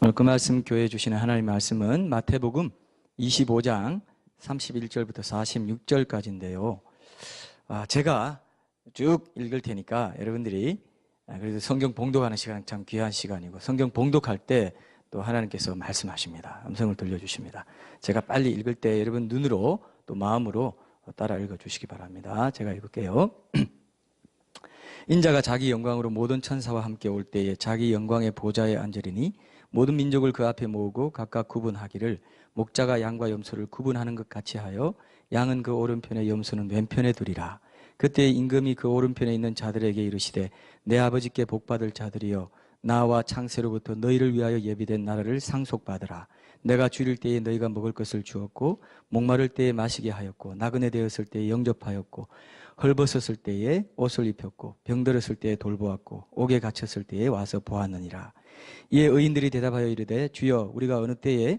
오늘 그 말씀 교회에 주시는 하나님의 말씀은 마태복음 25장 31절부터 46절까지인데요. 제가 쭉 읽을 테니까 여러분들이 그래도 성경 봉독하는 시간 참 귀한 시간이고 성경 봉독할 때 또 하나님께서 말씀하십니다. 음성을 들려주십니다. 제가 빨리 읽을 때 여러분 눈으로 또 마음으로 따라 읽어주시기 바랍니다. 제가 읽을게요. 인자가 자기 영광으로 모든 천사와 함께 올 때에 자기 영광의 보좌에 앉으리니 모든 민족을 그 앞에 모으고 각각 구분하기를 목자가 양과 염소를 구분하는 것 같이 하여 양은 그 오른편에 염소는 왼편에 두리라. 그때 임금이 그 오른편에 있는 자들에게 이르시되 내 아버지께 복받을 자들이여 나와 창세로부터 너희를 위하여 예비된 나라를 상속받으라. 내가 줄일 때에 너희가 먹을 것을 주었고 목마를 때에 마시게 하였고 나그네 되었을 때에 영접하였고 헐벗었을 때에 옷을 입혔고 병들었을 때에 돌보았고 옥에 갇혔을 때에 와서 보았느니라. 이에 의인들이 대답하여 이르되 주여 우리가 어느 때에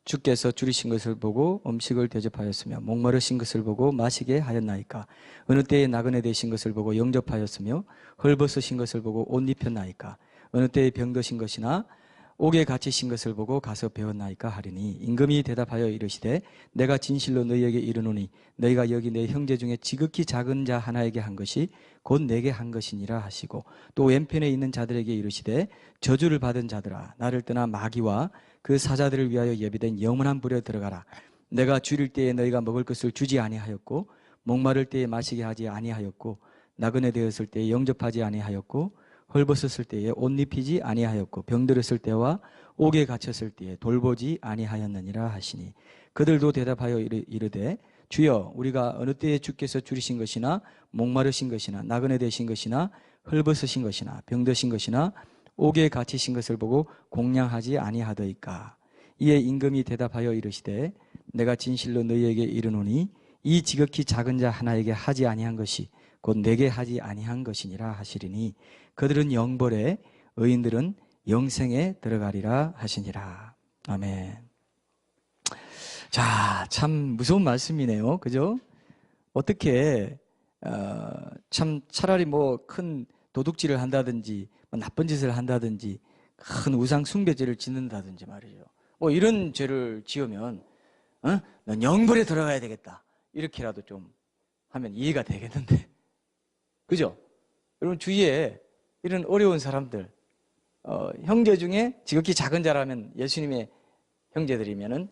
주께서 줄이신 것을 보고 음식을 대접하였으며 목마르신 것을 보고 마시게 하였나이까? 어느 때에 나그네 되신 것을 보고 영접하였으며 헐벗으신 것을 보고 옷 입혔나이까? 어느 때에 병드신 것이나 옥에 갇히신 것을 보고 가서 배웠나이까 하리니 임금이 대답하여 이르시되 내가 진실로 너희에게 이르노니 너희가 여기 내 형제 중에 지극히 작은 자 하나에게 한 것이 곧 내게 한 것이니라 하시고 또 왼편에 있는 자들에게 이르시되 저주를 받은 자들아 나를 떠나 마귀와 그 사자들을 위하여 예비된 영원한 불에 들어가라. 내가 줄일 때에 너희가 먹을 것을 주지 아니하였고 목마를 때에 마시게 하지 아니하였고 나그네 되었을 때에 영접하지 아니하였고 헐벗었을 때에 옷 입히지 아니하였고 병들었을 때와 옥에 갇혔을 때에 돌보지 아니하였느니라 하시니 그들도 대답하여 이르되 주여 우리가 어느 때에 주께서 줄이신 것이나 목마르신 것이나 나그네 되신 것이나 헐벗으신 것이나 병드신 것이나 옥에 갇히신 것을 보고 공양하지 아니하더이까. 이에 임금이 대답하여 이르시되 내가 진실로 너희에게 이르노니 이 지극히 작은 자 하나에게 하지 아니한 것이 곧 내게 하지 아니한 것이니라 하시리니 그들은 영벌에 의인들은 영생에 들어가리라 하시니라. 아멘. 자, 참 무서운 말씀이네요. 그죠? 어떻게 참 차라리 뭐 큰 도둑질을 한다든지 나쁜 짓을 한다든지 큰 우상 숭배죄를 짓는다든지 말이죠. 뭐 이런 죄를 지으면 넌 영벌에 들어가야 되겠다. 이렇게라도 좀 하면 이해가 되겠는데. 그죠? 여러분 주위에 이런 어려운 사람들 형제 중에 지극히 작은 자라면 예수님의 형제들이면은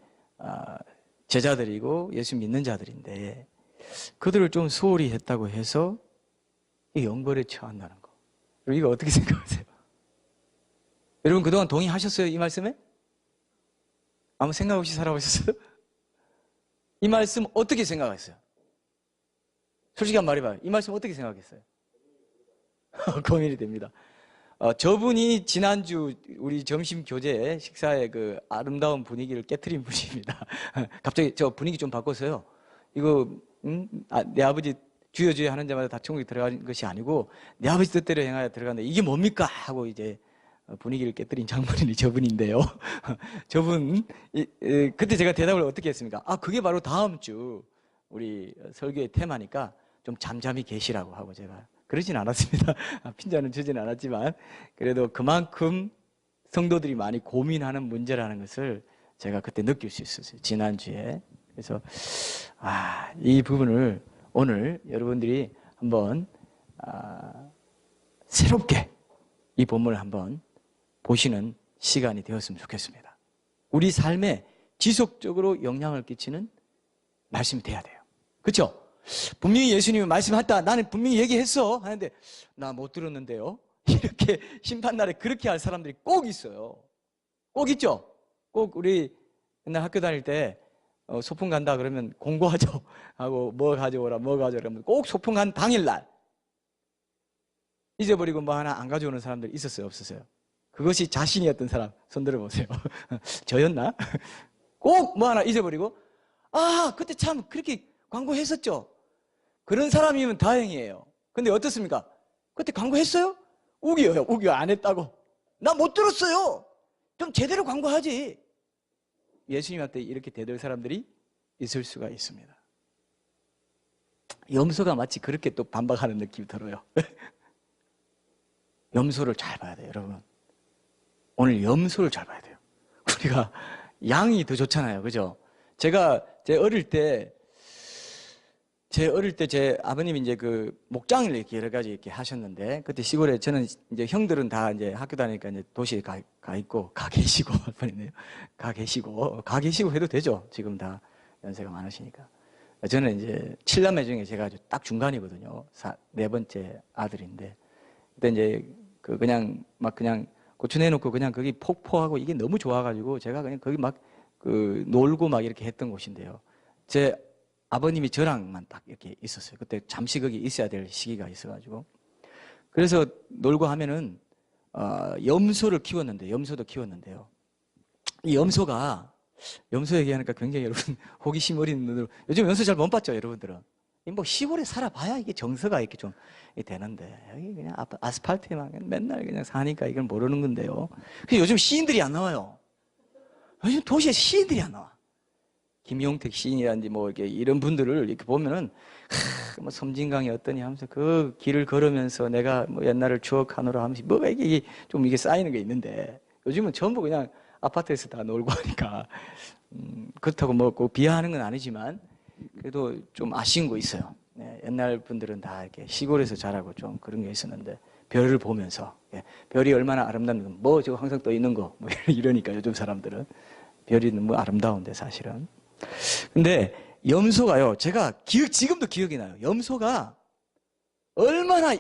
제자들이고 예수 믿는 자들인데 그들을 좀 소홀히 했다고 해서 이 영벌에 처한다는 거. 이거 어떻게 생각하세요? 여러분 그동안 동의하셨어요? 이 말씀에? 아무 생각 없이 살아오셨어요? 이 말씀 어떻게 생각했어요? 솔직한 말해봐요. 이 말씀 어떻게 생각했어요? 고민이 됩니다. 저분이 지난주 우리 점심 교제 식사의 그 아름다운 분위기를 깨트린 분입니다. 갑자기 저 분위기 좀 바꿔서요. 이거 내 아버지 주여 주여 하는 자마다 다 천국에 들어가는 것이 아니고 내 아버지 뜻대로 행하여 들어간다. 이게 뭡니까? 하고 이제 분위기를 깨트린 장본인이 저분인데요. 저분 그때 제가 대답을 어떻게 했습니까? 그게 바로 다음 주 우리 설교의 테마니까 좀 잠잠히 계시라고 하고 제가 그러진 않았습니다. 핀잔은 주진 않았지만 그래도 그만큼 성도들이 많이 고민하는 문제라는 것을 제가 그때 느낄 수 있었어요. 지난주에. 그래서 이 부분을 오늘 여러분들이 한번 새롭게 이 본문을 한번 보시는 시간이 되었으면 좋겠습니다. 우리 삶에 지속적으로 영향을 끼치는 말씀이 돼야 돼요. 그렇죠? 분명히 예수님이 말씀했다. 나는 분명히 얘기했어. 하는데 나 못 들었는데요. 이렇게 심판날에 그렇게 할 사람들이 꼭 있어요. 꼭 있죠? 꼭 우리 옛날 학교 다닐 때 소풍 간다 그러면 공부하죠. 하고 뭐 가져오라 뭐 가져오라 하면 꼭 소풍 간 당일날 잊어버리고 뭐 하나 안 가져오는 사람들 있었어요? 없었어요? 그것이 자신이었던 사람 손 들어보세요. 저였나? 꼭 뭐 하나 잊어버리고 그때 참 그렇게 광고했었죠. 그런 사람이면 다행이에요. 근데 어떻습니까? 그때 광고했어요? 우겨요. 우겨 안 했다고. 나 못 들었어요. 좀 제대로 광고하지. 예수님한테 이렇게 대들 사람들이 있을 수가 있습니다. 염소가 마치 그렇게 또 반박하는 느낌이 들어요. 염소를 잘 봐야 돼요, 여러분. 오늘 염소를 잘 봐야 돼요. 우리가 양이 더 좋잖아요. 그죠? 제가 제 어릴 때 제 아버님이 이제 그 목장을 이렇게 여러 가지 이렇게 하셨는데, 그때 시골에 저는 이제 형들은 다 이제 학교 다니니까 이제 도시에 가 있고, 가 계시고, 할 뻔했네요. 가 계시고 해도 되죠. 지금 다 연세가 많으시니까. 저는 이제 7남매 중에 제가 딱 중간이거든요. 네 번째 아들인데. 그때 이제 그 그냥 고추 내놓고 그냥 거기 폭포하고 이게 너무 좋아가지고 제가 그냥 거기 막 그 놀고 막 이렇게 했던 곳인데요. 제 아버님이 저랑만 딱 이렇게 있었어요. 그때 잠시 거기 있어야 될 시기가 있어가지고. 그래서 놀고 하면은, 염소도 키웠는데요. 이 염소 얘기하니까 굉장히 여러분, 호기심 어린 눈으로, 요즘 염소 잘 못 봤죠, 여러분들은? 뭐 시골에 살아봐야 이게 정서가 이렇게 좀 되는데, 여기 그냥 아스팔트에만 맨날 그냥 사니까 이걸 모르는 건데요. 그래서 요즘 시인들이 안 나와요. 요즘 도시에 시인들이 안 나와. 김용택 시인이라든지 뭐 이렇게 이런 분들을 이렇게 보면은, 뭐 섬진강이 어떠니 하면서 그 길을 걸으면서 내가 뭐 옛날을 추억하노라 하면서 뭐가 이게 좀 이게 쌓이는 게 있는데, 요즘은 전부 그냥 아파트에서 다 놀고 하니까, 그렇다고 뭐 꼭 비하하는 건 아니지만, 그래도 좀 아쉬운 거 있어요. 네, 옛날 분들은 다 이렇게 시골에서 자라고 좀 그런 게 있었는데, 별을 보면서, 별이 얼마나 아름답는가, 뭐 지금 항상 떠 있는 거, 뭐 이러니까 요즘 사람들은. 별이 너무 아름다운데 사실은. 근데 염소가요, 제가 지금도 기억이 나요. 염소가 얼마나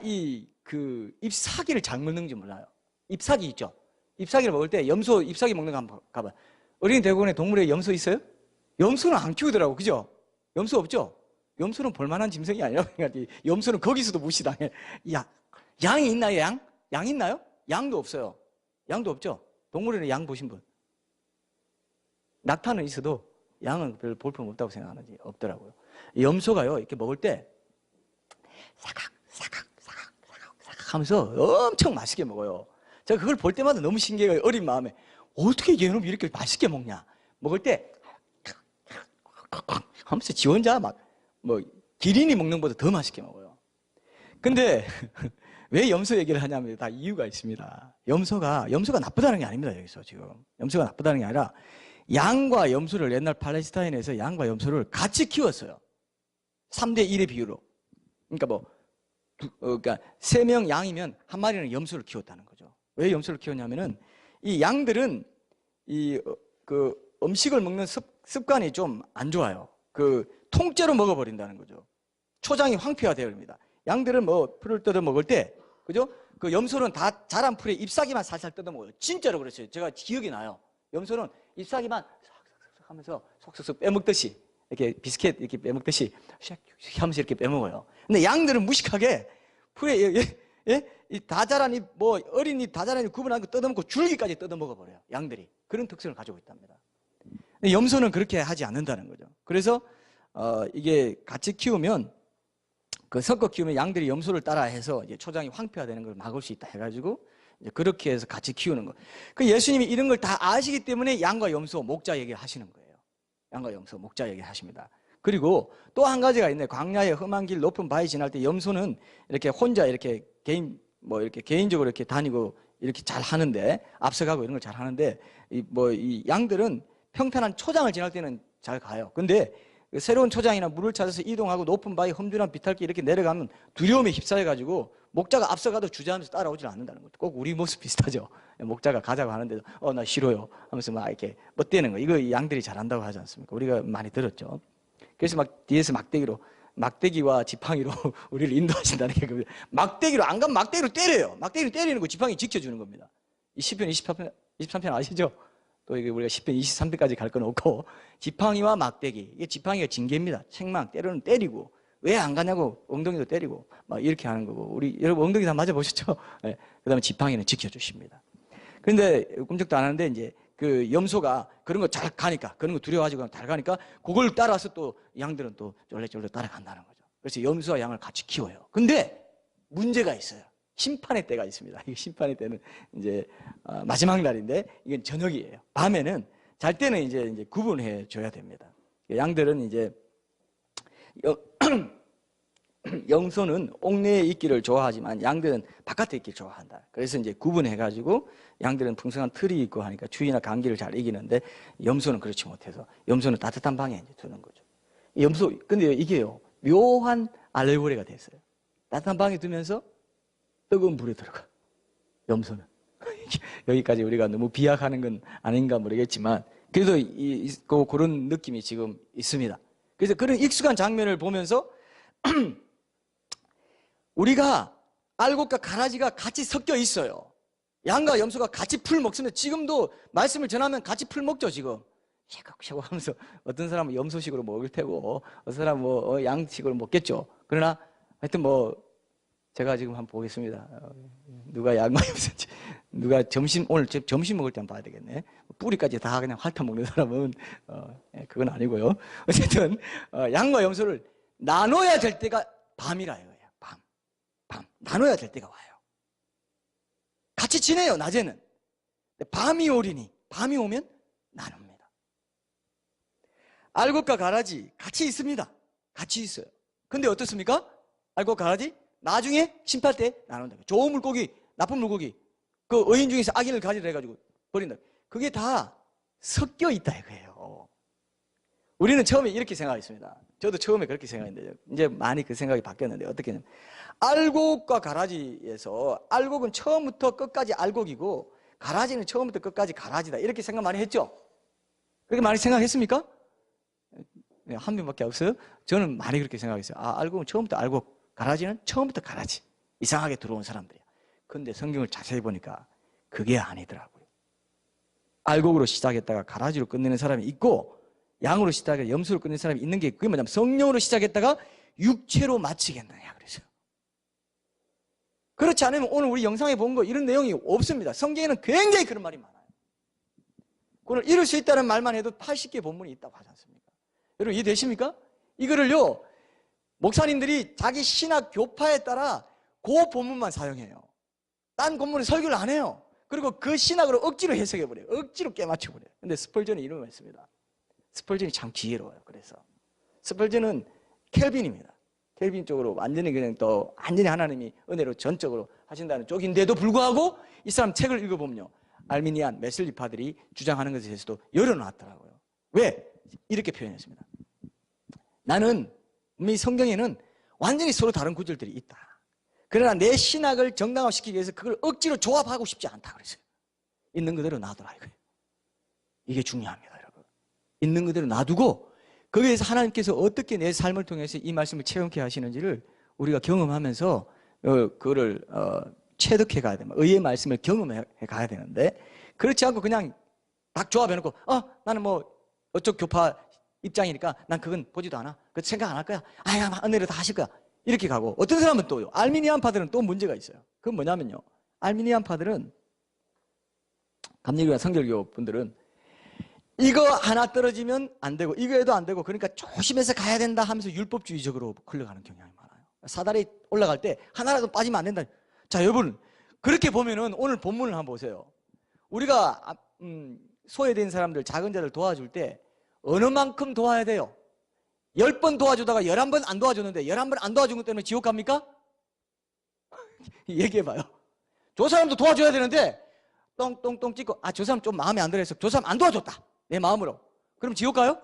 잎사귀를 잘 먹는지 몰라요. 잎사귀 있죠? 잎사귀를 먹을 때 염소 잎사귀 먹는 거 한번 가봐요. 어린이 대공원에 동물에 염소 있어요? 염소는 안 키우더라고, 그죠? 염소 없죠? 염소는 볼만한 짐승이 아니라, 염소는 거기서도 무시당해. 양이 있나요, 양? 양 있나요? 양도 없어요. 양도 없죠? 동물원에 양 보신 분? 낙타는 있어도 양은 별 볼품 없다고 생각하는지 없더라고요. 염소가요, 이렇게 먹을 때 사각 하면서 엄청 맛있게 먹어요. 제가 그걸 볼 때마다 너무 신기해요. 어린 마음에. 어떻게 얘는 이렇게 맛있게 먹냐? 먹을 때 하면서 지 혼자 뭐 기린이 먹는 것보다 더 맛있게 먹어요. 근데 왜 염소 얘기를 하냐면 다 이유가 있습니다. 염소가 나쁘다는 게 아닙니다. 여기서 지금 염소가 나쁘다는 게 아니라, 양과 염소를 옛날 팔레스타인에서 양과 염소를 같이 키웠어요. 3대 1의 비율로. 그러니까 그러니까 3명 양이면 한 마리는 염소를 키웠다는 거죠. 왜 염소를 키웠냐면은, 이 양들은 그 음식을 먹는 습관이 좀 안 좋아요. 통째로 먹어버린다는 거죠. 초장이 황폐화되어 버립니다. 양들은 뭐 풀을 뜯어 먹을 때, 그죠? 그 염소는 다 자란 풀에 잎사귀만 살살 뜯어 먹어요. 진짜로 그랬어요. 제가 기억이 나요. 염소는 잎사귀만 싹싹싹 하면서 속속속 빼먹듯이, 이렇게 비스켓 이렇게 빼먹듯이 샥 하면서 이렇게 빼먹어요. 근데 양들은 무식하게 풀에 이 다 자란 어린 잎 다 자란 잎 구분한 거 뜯어먹고 줄기까지 뜯어먹어버려요. 양들이 그런 특성을 가지고 있답니다. 근데 염소는 그렇게 하지 않는다는 거죠. 그래서 이게 같이 키우면, 섞어 키우면 양들이 염소를 따라해서 이제 초장이 황폐화되는 걸 막을 수 있다 해가지고 이제 그렇게 해서 같이 키우는 거. 예수님이 이런 걸 다 아시기 때문에 양과 염소 목자 얘기를 하시는 거예요. 양과 염소 목자 얘기를 하십니다. 그리고 또 한 가지가 있네. 광야의 험한 길 높은 바위 지날 때 염소는 이렇게 혼자 이렇게 이렇게 개인적으로 이렇게 다니고 이렇게 잘 하는데, 앞서가고 이런 걸 잘 하는데, 이 양들은 평탄한 초장을 지날 때는 잘 가요. 근데 새로운 초장이나 물을 찾아서 이동하고 높은 바위 험준한 비탈길 이렇게 내려가면 두려움에 휩싸여가지고 목자가 앞서가도 주저하면서 따라오질 않는다는 것도 꼭 우리 모습 비슷하죠. 목자가 가자고 하는데도 나 싫어요 하면서 막 이렇게 뻗대는 거. 이거 양들이 잘한다고 하지 않습니까? 우리가 많이 들었죠. 그래서 뒤에서 막대기와 지팡이로 우리를 인도하신다는 게, 막대기로 안 가면 막대기로 때려요. 막대기로 때리는 거 지팡이 지켜주는 겁니다. 이 시편 23편 아시죠? 또 이게 우리가 10편 23편까지 갈 건 없고, 지팡이와 막대기, 이게 지팡이가 징계입니다. 책망 때리고, 왜 안 가냐고 엉덩이도 때리고 막 이렇게 하는 거고, 우리 여러분 엉덩이 다 맞아보셨죠? 네. 그 다음에 지팡이는 지켜주십니다. 그런데 꿈쩍도 안 하는데, 이제 염소가 그런 거 잘 가니까, 그런 거 두려워가지고 잘 가니까 그걸 따라서 또 양들은 또 쫄래쫄래 따라간다는 거죠. 그래서 염소와 양을 같이 키워요. 근데 문제가 있어요. 심판의 때가 있습니다. 이 심판의 때는 이제 마지막 날인데, 이건 저녁이에요. 밤에는, 잘 때는 이제 구분해 줘야 됩니다. 양들은 이제 염소는 옥내에 있기를 좋아하지만 양들은 바깥에 있기를 좋아한다. 그래서 이제 구분해가지고 양들은 풍성한 틀이 있고 하니까 추위나 감기를 잘 이기는데 염소는 그렇지 못해서 염소는 따뜻한 방에 이제 두는 거죠. 염소, 근데 이게요, 묘한 알레고리가 됐어요. 따뜻한 방에 두면서 뜨거운 불에 들어가. 염소는. 여기까지 우리가 너무 비약하는 건 아닌가 모르겠지만 그래도 그런 느낌이 지금 있습니다. 그래서 그런 익숙한 장면을 보면서 우리가 알곡과 가라지가 같이 섞여 있어요. 양과 염소가 같이 풀 먹습니다. 지금도 말씀을 전하면 같이 풀 먹죠, 지금. 샤각샤각 하면서 어떤 사람은 염소식으로 먹을 테고, 어떤 사람은 뭐 양식으로 먹겠죠. 그러나 하여튼 뭐, 제가 지금 한번 보겠습니다. 누가 양과 염소인지. 누가 오늘 점심 먹을 때 한번 봐야 되겠네. 뿌리까지 다 그냥 핥아 먹는 사람은, 그건 아니고요. 어쨌든, 양과 염소를 나눠야 될 때가 밤이라 이거예요. 밤. 나눠야 될 때가 와요. 같이 지내요, 낮에는. 밤이 오면 나눕니다. 알곡과 가라지 같이 있습니다. 같이 있어요. 근데 어떻습니까? 알곡 가라지 나중에 심팔 때 나눈다. 좋은 물고기, 나쁜 물고기, 그 어인 중에서 악인을 가지라 해가지고 버린다. 그게 다 섞여 있다 이거예요. 우리는 처음에 이렇게 생각했습니다. 저도 처음에 그렇게 생각했는데 이제 많이 그 생각이 바뀌었는데 어떻게 하냐면 알곡과 가라지에서 알곡은 처음부터 끝까지 알곡이고 가라지는 처음부터 끝까지 가라지다 이렇게 생각 많이 했죠? 그렇게 많이 생각했습니까? 네, 한 명밖에 없어요. 저는 많이 그렇게 생각했어요. 알곡은 처음부터 알곡, 가라지는 처음부터 가라지. 이상하게 들어온 사람들이야. 근데 성경을 자세히 보니까 그게 아니더라고요. 알곡으로 시작했다가 가라지로 끝내는 사람이 있고 양으로 시작해서 염소로 끝낸 사람이 있는 게 그게 뭐냐면 성령으로 시작했다가 육체로 마치겠느냐 그래서. 그렇지 않으면 오늘 우리 영상에 본 거 이런 내용이 없습니다. 성경에는 굉장히 그런 말이 많아요. 그걸 이룰 수 있다는 말만 해도 80개 본문이 있다고 하지 않습니까? 여러분 이해되십니까? 이거를요 목사님들이 자기 신학 교파에 따라 그 본문만 사용해요. 딴 본문에 설교를 안 해요. 그리고 그 신학으로 억지로 해석해버려요. 억지로 깨맞춰버려요. 근데 스펄전이 이런 말 했습니다. 스펄전이 참 지혜로워요. 그래서 스펄전은 켈빈입니다. 켈빈 쪽으로 완전히 그냥 또 완전히 하나님이 은혜로 전적으로 하신다는 쪽인데도 불구하고 이 사람 책을 읽어보면요 알미니안 메슬리파들이 주장하는 것에 대해서도 열어놨더라고요. 왜? 이렇게 표현했습니다. 나는 이 성경에는 완전히 서로 다른 구절들이 있다. 그러나 내 신학을 정당화시키기 위해서 그걸 억지로 조합하고 싶지 않다 그랬어요. 있는 그대로 놔둬라 이거예요. 이게 중요합니다. 있는 그대로 놔두고 거기에서 하나님께서 어떻게 내 삶을 통해서 이 말씀을 체험케 하시는지를 우리가 경험하면서 그거를 체득해 가야 됩니다. 의의 말씀을 경험해 가야 되는데 그렇지 않고 그냥 딱 조합해놓고 나는 뭐 어쪽 교파 입장이니까 난 그건 보지도 않아. 그 생각 안 할 거야. 은혜로 다 하실 거야. 이렇게 가고 어떤 사람은 또요. 알미니안파들은 또 문제가 있어요. 그건 뭐냐면요. 알미니안파들은 감리교나 성결교 분들은 이거 하나 떨어지면 안 되고 이거에도 안 되고 그러니까 조심해서 가야 된다 하면서 율법주의적으로 흘러가는 경향이 많아요. 사다리 올라갈 때 하나라도 빠지면 안 된다. 자 여러분 그렇게 보면은 오늘 본문을 한번 보세요. 우리가 소외된 사람들 작은 자들 도와줄 때 어느 만큼 도와야 돼요? 10번 도와주다가 11번 안 도와줬는데 11번 안 도와준 것 때문에 지옥 갑니까? 얘기해봐요. 저 사람도 도와줘야 되는데 똥똥똥 찍고 저 사람 좀 마음에 안 들어 해서 저 사람 안 도와줬다. 내 마음으로. 그럼 지옥 가요?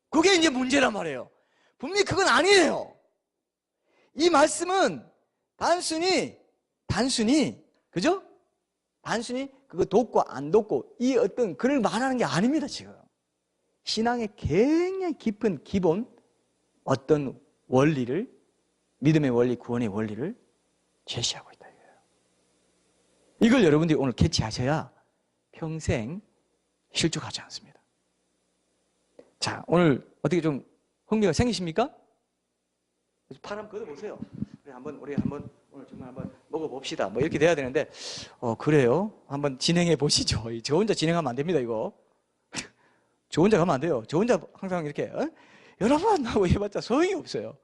그게 이제 문제란 말이에요. 분명히 그건 아니에요. 이 말씀은 단순히 그죠? 단순히 그거 돕고 안 돕고 이 어떤 그걸 말하는 게 아닙니다. 지금 신앙의 굉장히 깊은 기본 어떤 원리를 믿음의 원리, 구원의 원리를 제시하고 있다 이거예요. 이걸 여러분들이 오늘 캐치하셔야 평생 실족하지 않습니다. 자, 오늘 어떻게 좀 흥미가 생기십니까? 팔 한번 걷어보세요. 우리 한번 오늘 정말 한번 먹어봅시다. 뭐 이렇게 돼야 되는데, 그래요? 한번 진행해 보시죠. 저 혼자 진행하면 안 됩니다, 이거. 저 혼자 가면 안 돼요. 저 혼자 항상 이렇게, 여러 번 하고 해봤자 소용이 없어요.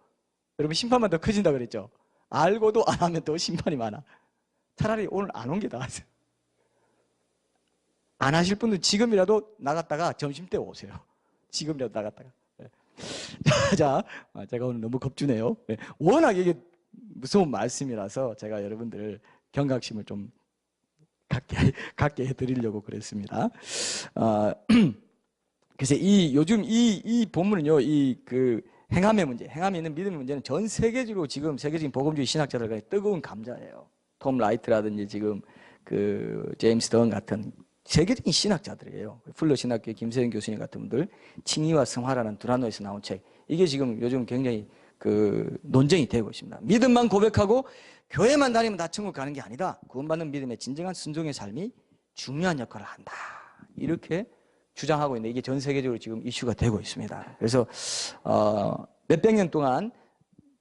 여러분, 심판만 더 커진다 그랬죠? 알고도 안 하면 더 심판이 많아. 차라리 오늘 안 온 게 나았어요. 안 하실 분은 지금이라도 나갔다가 점심때 오세요. 지금이라도 나갔다가. 자, 제가 오늘 너무 겁주네요. 워낙 이게 무서운 말씀이라서 제가 여러분들 경각심을 좀 갖게 해드리려고 그랬습니다. 그래서 요즘 이 본문은요, 행함의 문제, 행함이 있는 믿음의 문제는 전 세계적으로 지금 세계적인 복음주의 신학자들 간에 뜨거운 감자예요. 톰 라이트라든지 지금 제임스 던 같은 세계적인 신학자들이에요. 풀러 신학교의 김세현 교수님 같은 분들, 칭의와 성화라는 두란노에서 나온 책, 이게 지금 요즘 굉장히 논쟁이 되고 있습니다. 믿음만 고백하고 교회만 다니면 다 천국 가는 게 아니다. 구원받는 믿음의 진정한 순종의 삶이 중요한 역할을 한다. 이렇게 주장하고 있는데 이게 전 세계적으로 지금 이슈가 되고 있습니다. 그래서 몇백 년 동안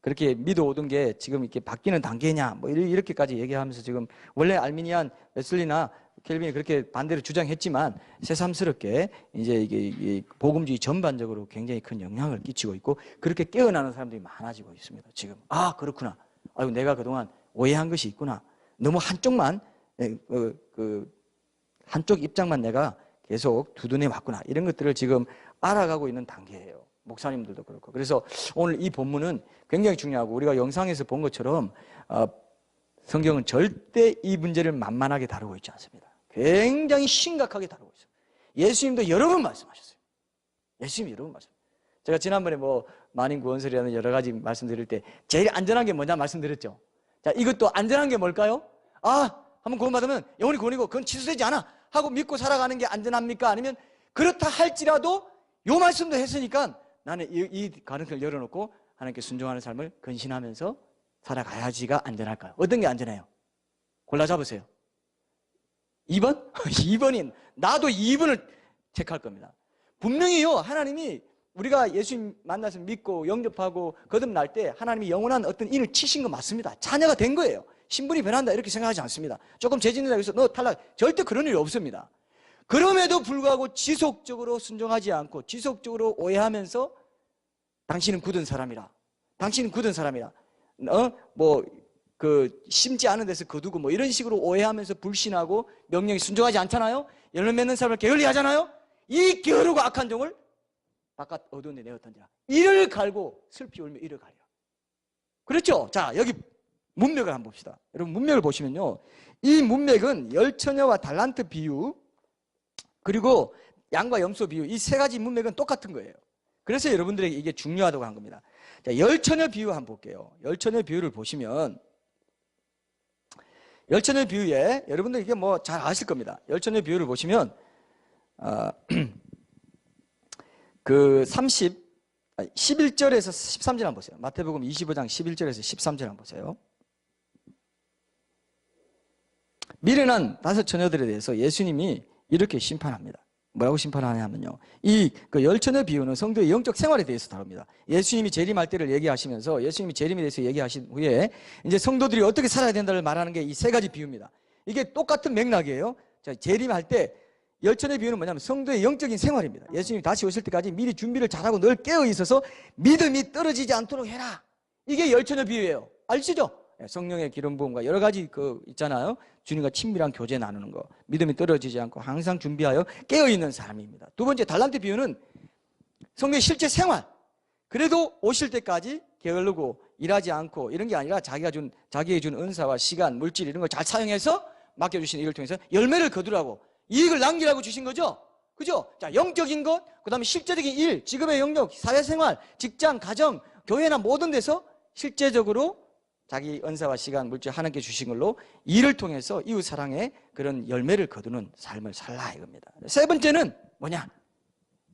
그렇게 믿어오던 게 지금 이렇게 바뀌는 단계냐, 뭐 이렇게까지 얘기하면서 지금 원래 알미니안 웨슬리나 켈빈이 그렇게 반대로 주장했지만 새삼스럽게 이제 이게 복음주의 전반적으로 굉장히 큰 영향을 끼치고 있고 그렇게 깨어나는 사람들이 많아지고 있습니다. 지금 그렇구나. 아이고 내가 그동안 오해한 것이 있구나. 너무 한쪽만 한쪽 입장만 내가 계속 두둔해 왔구나. 이런 것들을 지금 알아가고 있는 단계예요. 목사님들도 그렇고. 그래서 오늘 이 본문은 굉장히 중요하고 우리가 영상에서 본 것처럼 성경은 절대 이 문제를 만만하게 다루고 있지 않습니다. 굉장히 심각하게 다루고 있어요. 예수님도 여러 번 말씀하셨어요. 예수님이 여러 번 말씀하셨어요. 제가 지난번에 만인 구원설이라는 여러 가지 말씀드릴 때 제일 안전한 게 뭐냐 말씀드렸죠. 자, 이것도 안전한 게 뭘까요? 한번 구원받으면 영원히 구원이고 그건 취소되지 않아 하고 믿고 살아가는 게 안전합니까? 아니면 그렇다 할지라도 요 말씀도 했으니까 나는 이 가능성을 열어놓고 하나님께 순종하는 삶을 근신하면서 살아가야지가 안전할까요? 어떤 게 안전해요? 골라 잡으세요. 2번? 2번인 나도 2번을 체크할 겁니다. 분명히요 하나님이 우리가 예수님 만나서 믿고 영접하고 거듭날 때 하나님이 영원한 어떤 인을 치신 거 맞습니다. 자녀가 된 거예요. 신분이 변한다 이렇게 생각하지 않습니다. 조금 죄짓는다 그래서 너 탈락, 절대 그런 일이 없습니다. 그럼에도 불구하고 지속적으로 순종하지 않고 지속적으로 오해하면서 당신은 굳은 사람이라, 당신은 굳은 사람이라, 심지 않은 데서 거두고 이런 식으로 오해하면서 불신하고 명령에 순종하지 않잖아요. 열매 맺는 사람을 게을리 하잖아요. 이 게으르고 악한 종을 바깥 어두운 데 내어 던지라. 이를 갈고 슬피 울며 이를 갈려. 그렇죠? 자, 여기 문맥을 한번 봅시다. 여러분 문맥을 보시면요, 이 문맥은 열처녀와 달란트 비유 그리고 양과 염소 비유, 이 세 가지 문맥은 똑같은 거예요. 그래서 여러분들에게 이게 중요하다고 한 겁니다. 자, 열처녀 비유 한번 볼게요. 열처녀 비유를 보시면 열처녀 비유에 여러분들 이게 잘 아실 겁니다. 열처녀 비유를 보시면 11절에서 13절 한번 보세요. 마태복음 25장 11절에서 13절 한번 보세요. 미련한 5 처녀들에 대해서 예수님이 이렇게 심판합니다. 뭐라고 심판하냐면요, 열처녀 비유는 성도의 영적 생활에 대해서 다룹니다. 예수님이 재림할 때를 얘기하시면서 예수님이 재림에 대해서 얘기하신 후에 이제 성도들이 어떻게 살아야 된다를 말하는 게 이 세 가지 비유입니다. 이게 똑같은 맥락이에요. 자, 재림할 때 열처녀 비유는 뭐냐면 성도의 영적인 생활입니다. 예수님이 다시 오실 때까지 미리 준비를 잘하고 늘 깨어 있어서 믿음이 떨어지지 않도록 해라. 이게 열처녀 비유예요. 아시죠? 성령의 기름 부음과 여러 가지 있잖아요. 주님과 친밀한 교제 나누는 거, 믿음이 떨어지지 않고 항상 준비하여 깨어있는 사람입니다. 두 번째 달란트 비유는 성령의 실제 생활. 그래도 오실 때까지 게으르고 일하지 않고 이런 게 아니라 자기에게 준 은사와 시간, 물질 이런 걸 잘 사용해서 맡겨주신 일을 통해서 열매를 거두라고, 이익을 남기라고 주신 거죠. 그죠? 자, 영적인 것, 그 다음에 실제적인 일, 직업의 영역, 사회생활, 직장, 가정, 교회나 모든 데서 실제적으로 자기 은사와 시간, 물질 하나님께 주신 걸로 일을 통해서 이웃 사랑의 그런 열매를 거두는 삶을 살라 이겁니다. 세 번째는 뭐냐?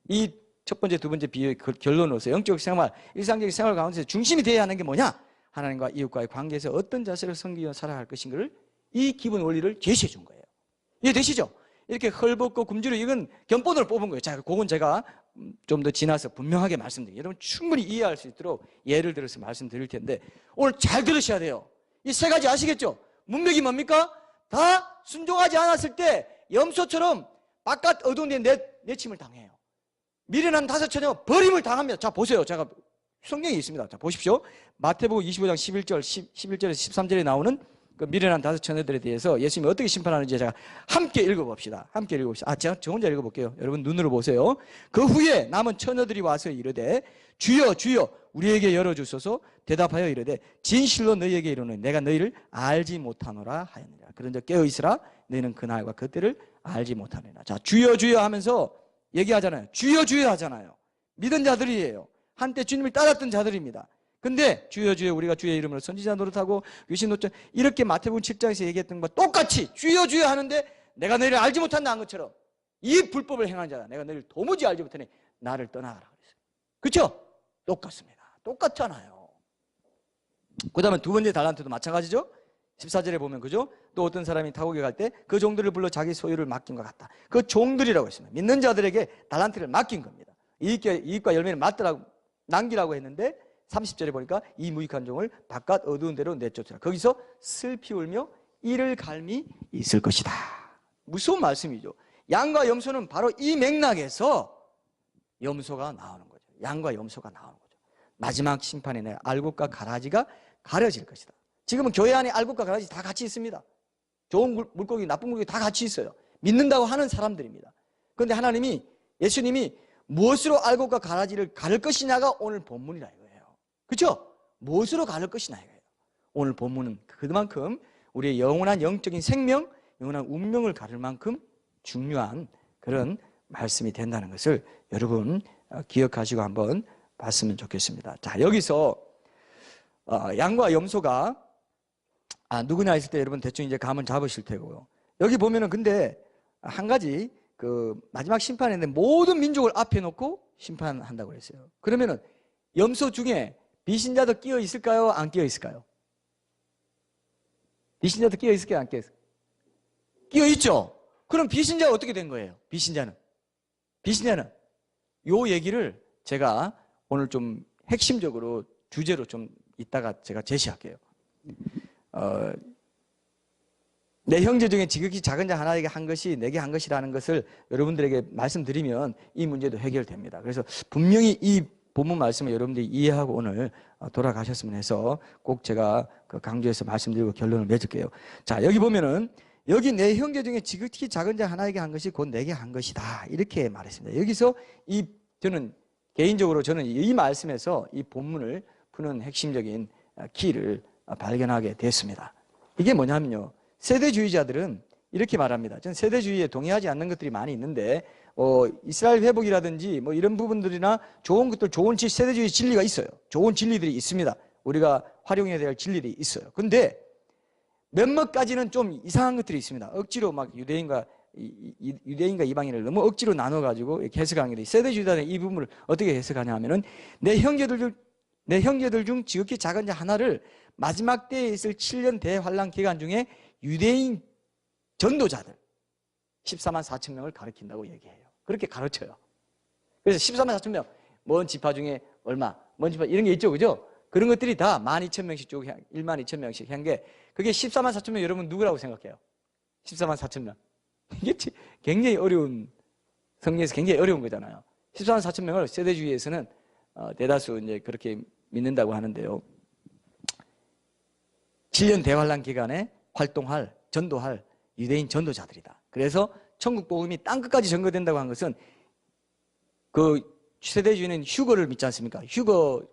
이 첫 번째, 두 번째 비유의 결론으로서 영적 생활, 일상적인 생활 가운데서 중심이 되어야 하는 게 뭐냐? 하나님과 이웃과의 관계에서 어떤 자세를 섬기며 살아갈 것인가를, 이 기본 원리를 제시해 준 거예요. 이해되시죠? 이렇게 헐벗고 굶주려, 이건 견본으로 뽑은 거예요. 자, 그건 제가 좀 더 지나서 분명하게 말씀드릴게요. 여러분 충분히 이해할 수 있도록 예를 들어서 말씀드릴 텐데 오늘 잘 들으셔야 돼요. 이 세 가지 아시겠죠? 문맥이 뭡니까? 다 순종하지 않았을 때 염소처럼 바깥 어두운 데 내침을 당해요. 미련한 5 처녀가 버림을 당합니다. 자, 보세요. 제가 성경에 있습니다. 자, 보십시오. 마태복음 25장 11절에서 13절에 나오는 그 미련한 5 처녀들에 대해서 예수님이 어떻게 심판하는지 제가 함께 읽어봅시다. 함께 읽어봅시다. 제가 저 혼자 읽어볼게요. 여러분 눈으로 보세요. 그 후에 남은 처녀들이 와서 이르되 주여 주여 우리에게 열어주소서. 대답하여 이르되 진실로 너희에게 이르노니 내가 너희를 알지 못하노라 하였느니라. 그런즉 깨어있으라. 너희는 그날과 그때를 알지 못하느니라. 자, 주여 주여 하면서 얘기하잖아요. 주여 주여 하잖아요. 믿은 자들이에요. 한때 주님을 따랐던 자들입니다. 근데 주여 주여 우리가 주의 이름으로 선지자 노릇하고 귀신 노릇 이렇게 마태복음 7장에서 얘기했던 것과 똑같이 주여 주여 하는데 내가 너희를 알지 못한다 한 것처럼 이 불법을 행한 자다. 내가 너희를 도무지 알지 못하니 나를 떠나가라 그랬어요. 그렇죠? 똑같습니다. 똑같잖아요. 그 다음에 두 번째 달란트도 마찬가지죠. 14절에 보면 그죠? 또 어떤 사람이 타국에 갈 때 그 종들을 불러 자기 소유를 맡긴 것 같다. 그 종들이라고 했습니다. 믿는 자들에게 달란트를 맡긴 겁니다. 이익과 열매를 남기라고 했는데 30절에 보니까 이 무익한 종을 바깥 어두운 데로 내쫓으라. 거기서 슬피 울며 이를 갈미 있을 것이다. 무서운 말씀이죠. 양과 염소는 바로 이 맥락에서 염소가 나오는 거죠. 양과 염소가 나오는 거죠. 마지막 심판에 내 알곡과 가라지가 가려질 것이다. 지금은 교회 안에 알곡과 가라지 다 같이 있습니다. 좋은 물고기, 나쁜 물고기 다 같이 있어요. 믿는다고 하는 사람들입니다. 그런데 하나님이, 예수님이 무엇으로 알곡과 가라지를 가를 것이냐가 오늘 본문이라 이거예요. 그렇죠? 무엇으로 가를 것이냐 이거예요. 오늘 본문은 그만큼 우리의 영원한 영적인 생명, 영원한 운명을 가를 만큼 중요한 그런 말씀이 된다는 것을 여러분 기억하시고 한번 봤으면 좋겠습니다. 자, 여기서 양과 염소가 누구냐 했을 때 여러분 대충 이제 감은 잡으실 테고요. 여기 보면은 근데 한 가지 그 마지막 심판인데 모든 민족을 앞에 놓고 심판한다고 했어요. 그러면은 염소 중에 비신자도 끼어 있을까요? 안 끼어 있을까요? 비신자도 끼어 있을까요? 안 끼어 있을까요? 끼어 있죠? 그럼 비신자가 어떻게 된 거예요? 비신자는 요 얘기를 제가 오늘 좀 핵심적으로 주제로 좀 이따가 제가 제시할게요. 내 형제 중에 지극히 작은 자 하나에게 한 것이 내게 한 것이라는 것을 여러분들에게 말씀드리면 이 문제도 해결됩니다. 그래서 분명히 이 본문 말씀을 여러분들이 이해하고 오늘 돌아가셨으면 해서 꼭 제가 강조해서 말씀드리고 결론을 맺을게요. 자, 여기 보면은 여기 내 형제 중에 지극히 작은 자 하나에게 한 것이 곧 내게 한 것이다. 이렇게 말했습니다. 여기서 저는 개인적으로 이 말씀에서 이 본문을 푸는 핵심적인 키를 발견하게 됐습니다. 이게 뭐냐면요. 세대주의자들은 이렇게 말합니다. 저는 세대주의에 동의하지 않는 것들이 많이 있는데 이스라엘 회복이라든지 뭐 이런 부분들이나 좋은 것들, 좋은 세대주의 진리가 있어요. 좋은 진리들이 있습니다. 우리가 활용해야 될 진리들이 있어요. 근데 몇몇 가지는 좀 이상한 것들이 있습니다. 억지로 막 유대인과 이방인을 너무 억지로 나눠가지고 이렇게 해석하는 게 세대주의자는 이 부분을 어떻게 해석하냐 하면은 내 형제들 중 지극히 작은 자 하나를 마지막 때에 있을 7년 대환란 기간 중에 유대인 전도자들 14만 4천 명을 가르친다고 얘기해요. 그렇게 가르쳐요. 그래서 14만 4천 명, 먼 지파 중에 얼마, 먼 지파 이런 게 있죠, 그죠? 그런 것들이 다 12,000명씩 쭉 12,000명씩 한 게 그게 14만 4천 명 여러분 누구라고 생각해요? 14만 4천 명. 이게 굉장히 어려운 성경에서 굉장히 어려운 거잖아요. 14만 4천 명을 세대주의에서는 대다수 이제 그렇게 믿는다고 하는데요. 7년 대환란 기간에 활동할, 전도할 유대인 전도자들이다. 그래서 천국 복음이 땅끝까지 전거된다고 한 것은 그 세대주의는 휴거를 믿지 않습니까?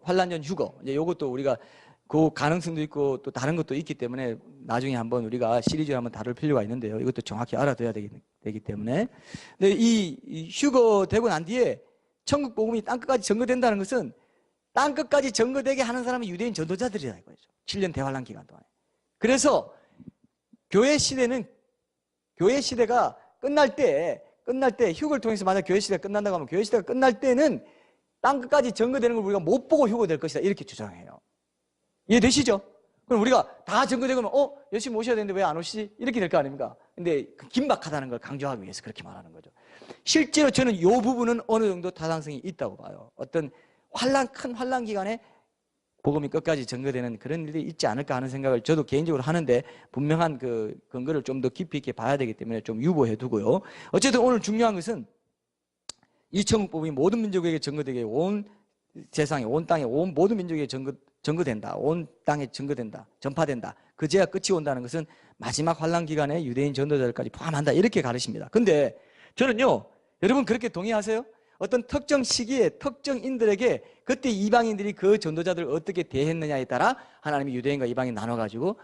환란 전 휴거. 이제 이것도 우리가 그 가능성도 있고 또 다른 것도 있기 때문에 나중에 한번 우리가 시리즈로 한번 다룰 필요가 있는데요. 이것도 정확히 알아둬야 되기 때문에. 근데 이 휴거되고 난 뒤에 천국 복음이 땅끝까지 전거된다는 것은 땅끝까지 전거되게 하는 사람이 유대인 전도자들이라 이거죠. 7년 대환란 기간 동안에. 그래서 교회 시대가 끝날 때 휴거를 통해서 만약 교회 시대가 끝난다고 하면 교회 시대가 끝날 때는 땅끝까지 전거되는 걸 우리가 못 보고 휴거될 것이다. 이렇게 주장해요. 이해되시죠? 그럼 우리가 다 전거되고 나면 열심히 오셔야 되는데 왜 안 오시지? 이렇게 될 거 아닙니까? 근데 긴박하다는 걸 강조하기 위해서 그렇게 말하는 거죠. 실제로 저는 이 부분은 어느 정도 타당성이 있다고 봐요. 어떤 큰 환란 기간에 복음이 끝까지 전거되는 그런 일이 있지 않을까 하는 생각을 저도 개인적으로 하는데 분명한 그 근거를 좀 더 깊이 있게 봐야 되기 때문에 좀 유보해 두고요. 어쨌든 오늘 중요한 것은 이 천국 복음이 모든 민족에게 전거되게 온 세상에, 온 땅에, 온 모든 민족에게 전거된다. 온 땅에 전거된다. 전파된다. 그 죄가 끝이 온다는 것은 마지막 환란 기간에 유대인 전도자들까지 포함한다. 이렇게 가르칩니다. 근데 저는요, 여러분 그렇게 동의하세요? 어떤 특정 시기에 특정인들에게 그때 이방인들이 그 전도자들을 어떻게 대했느냐에 따라 하나님이 유대인과 이방인 나눠가지고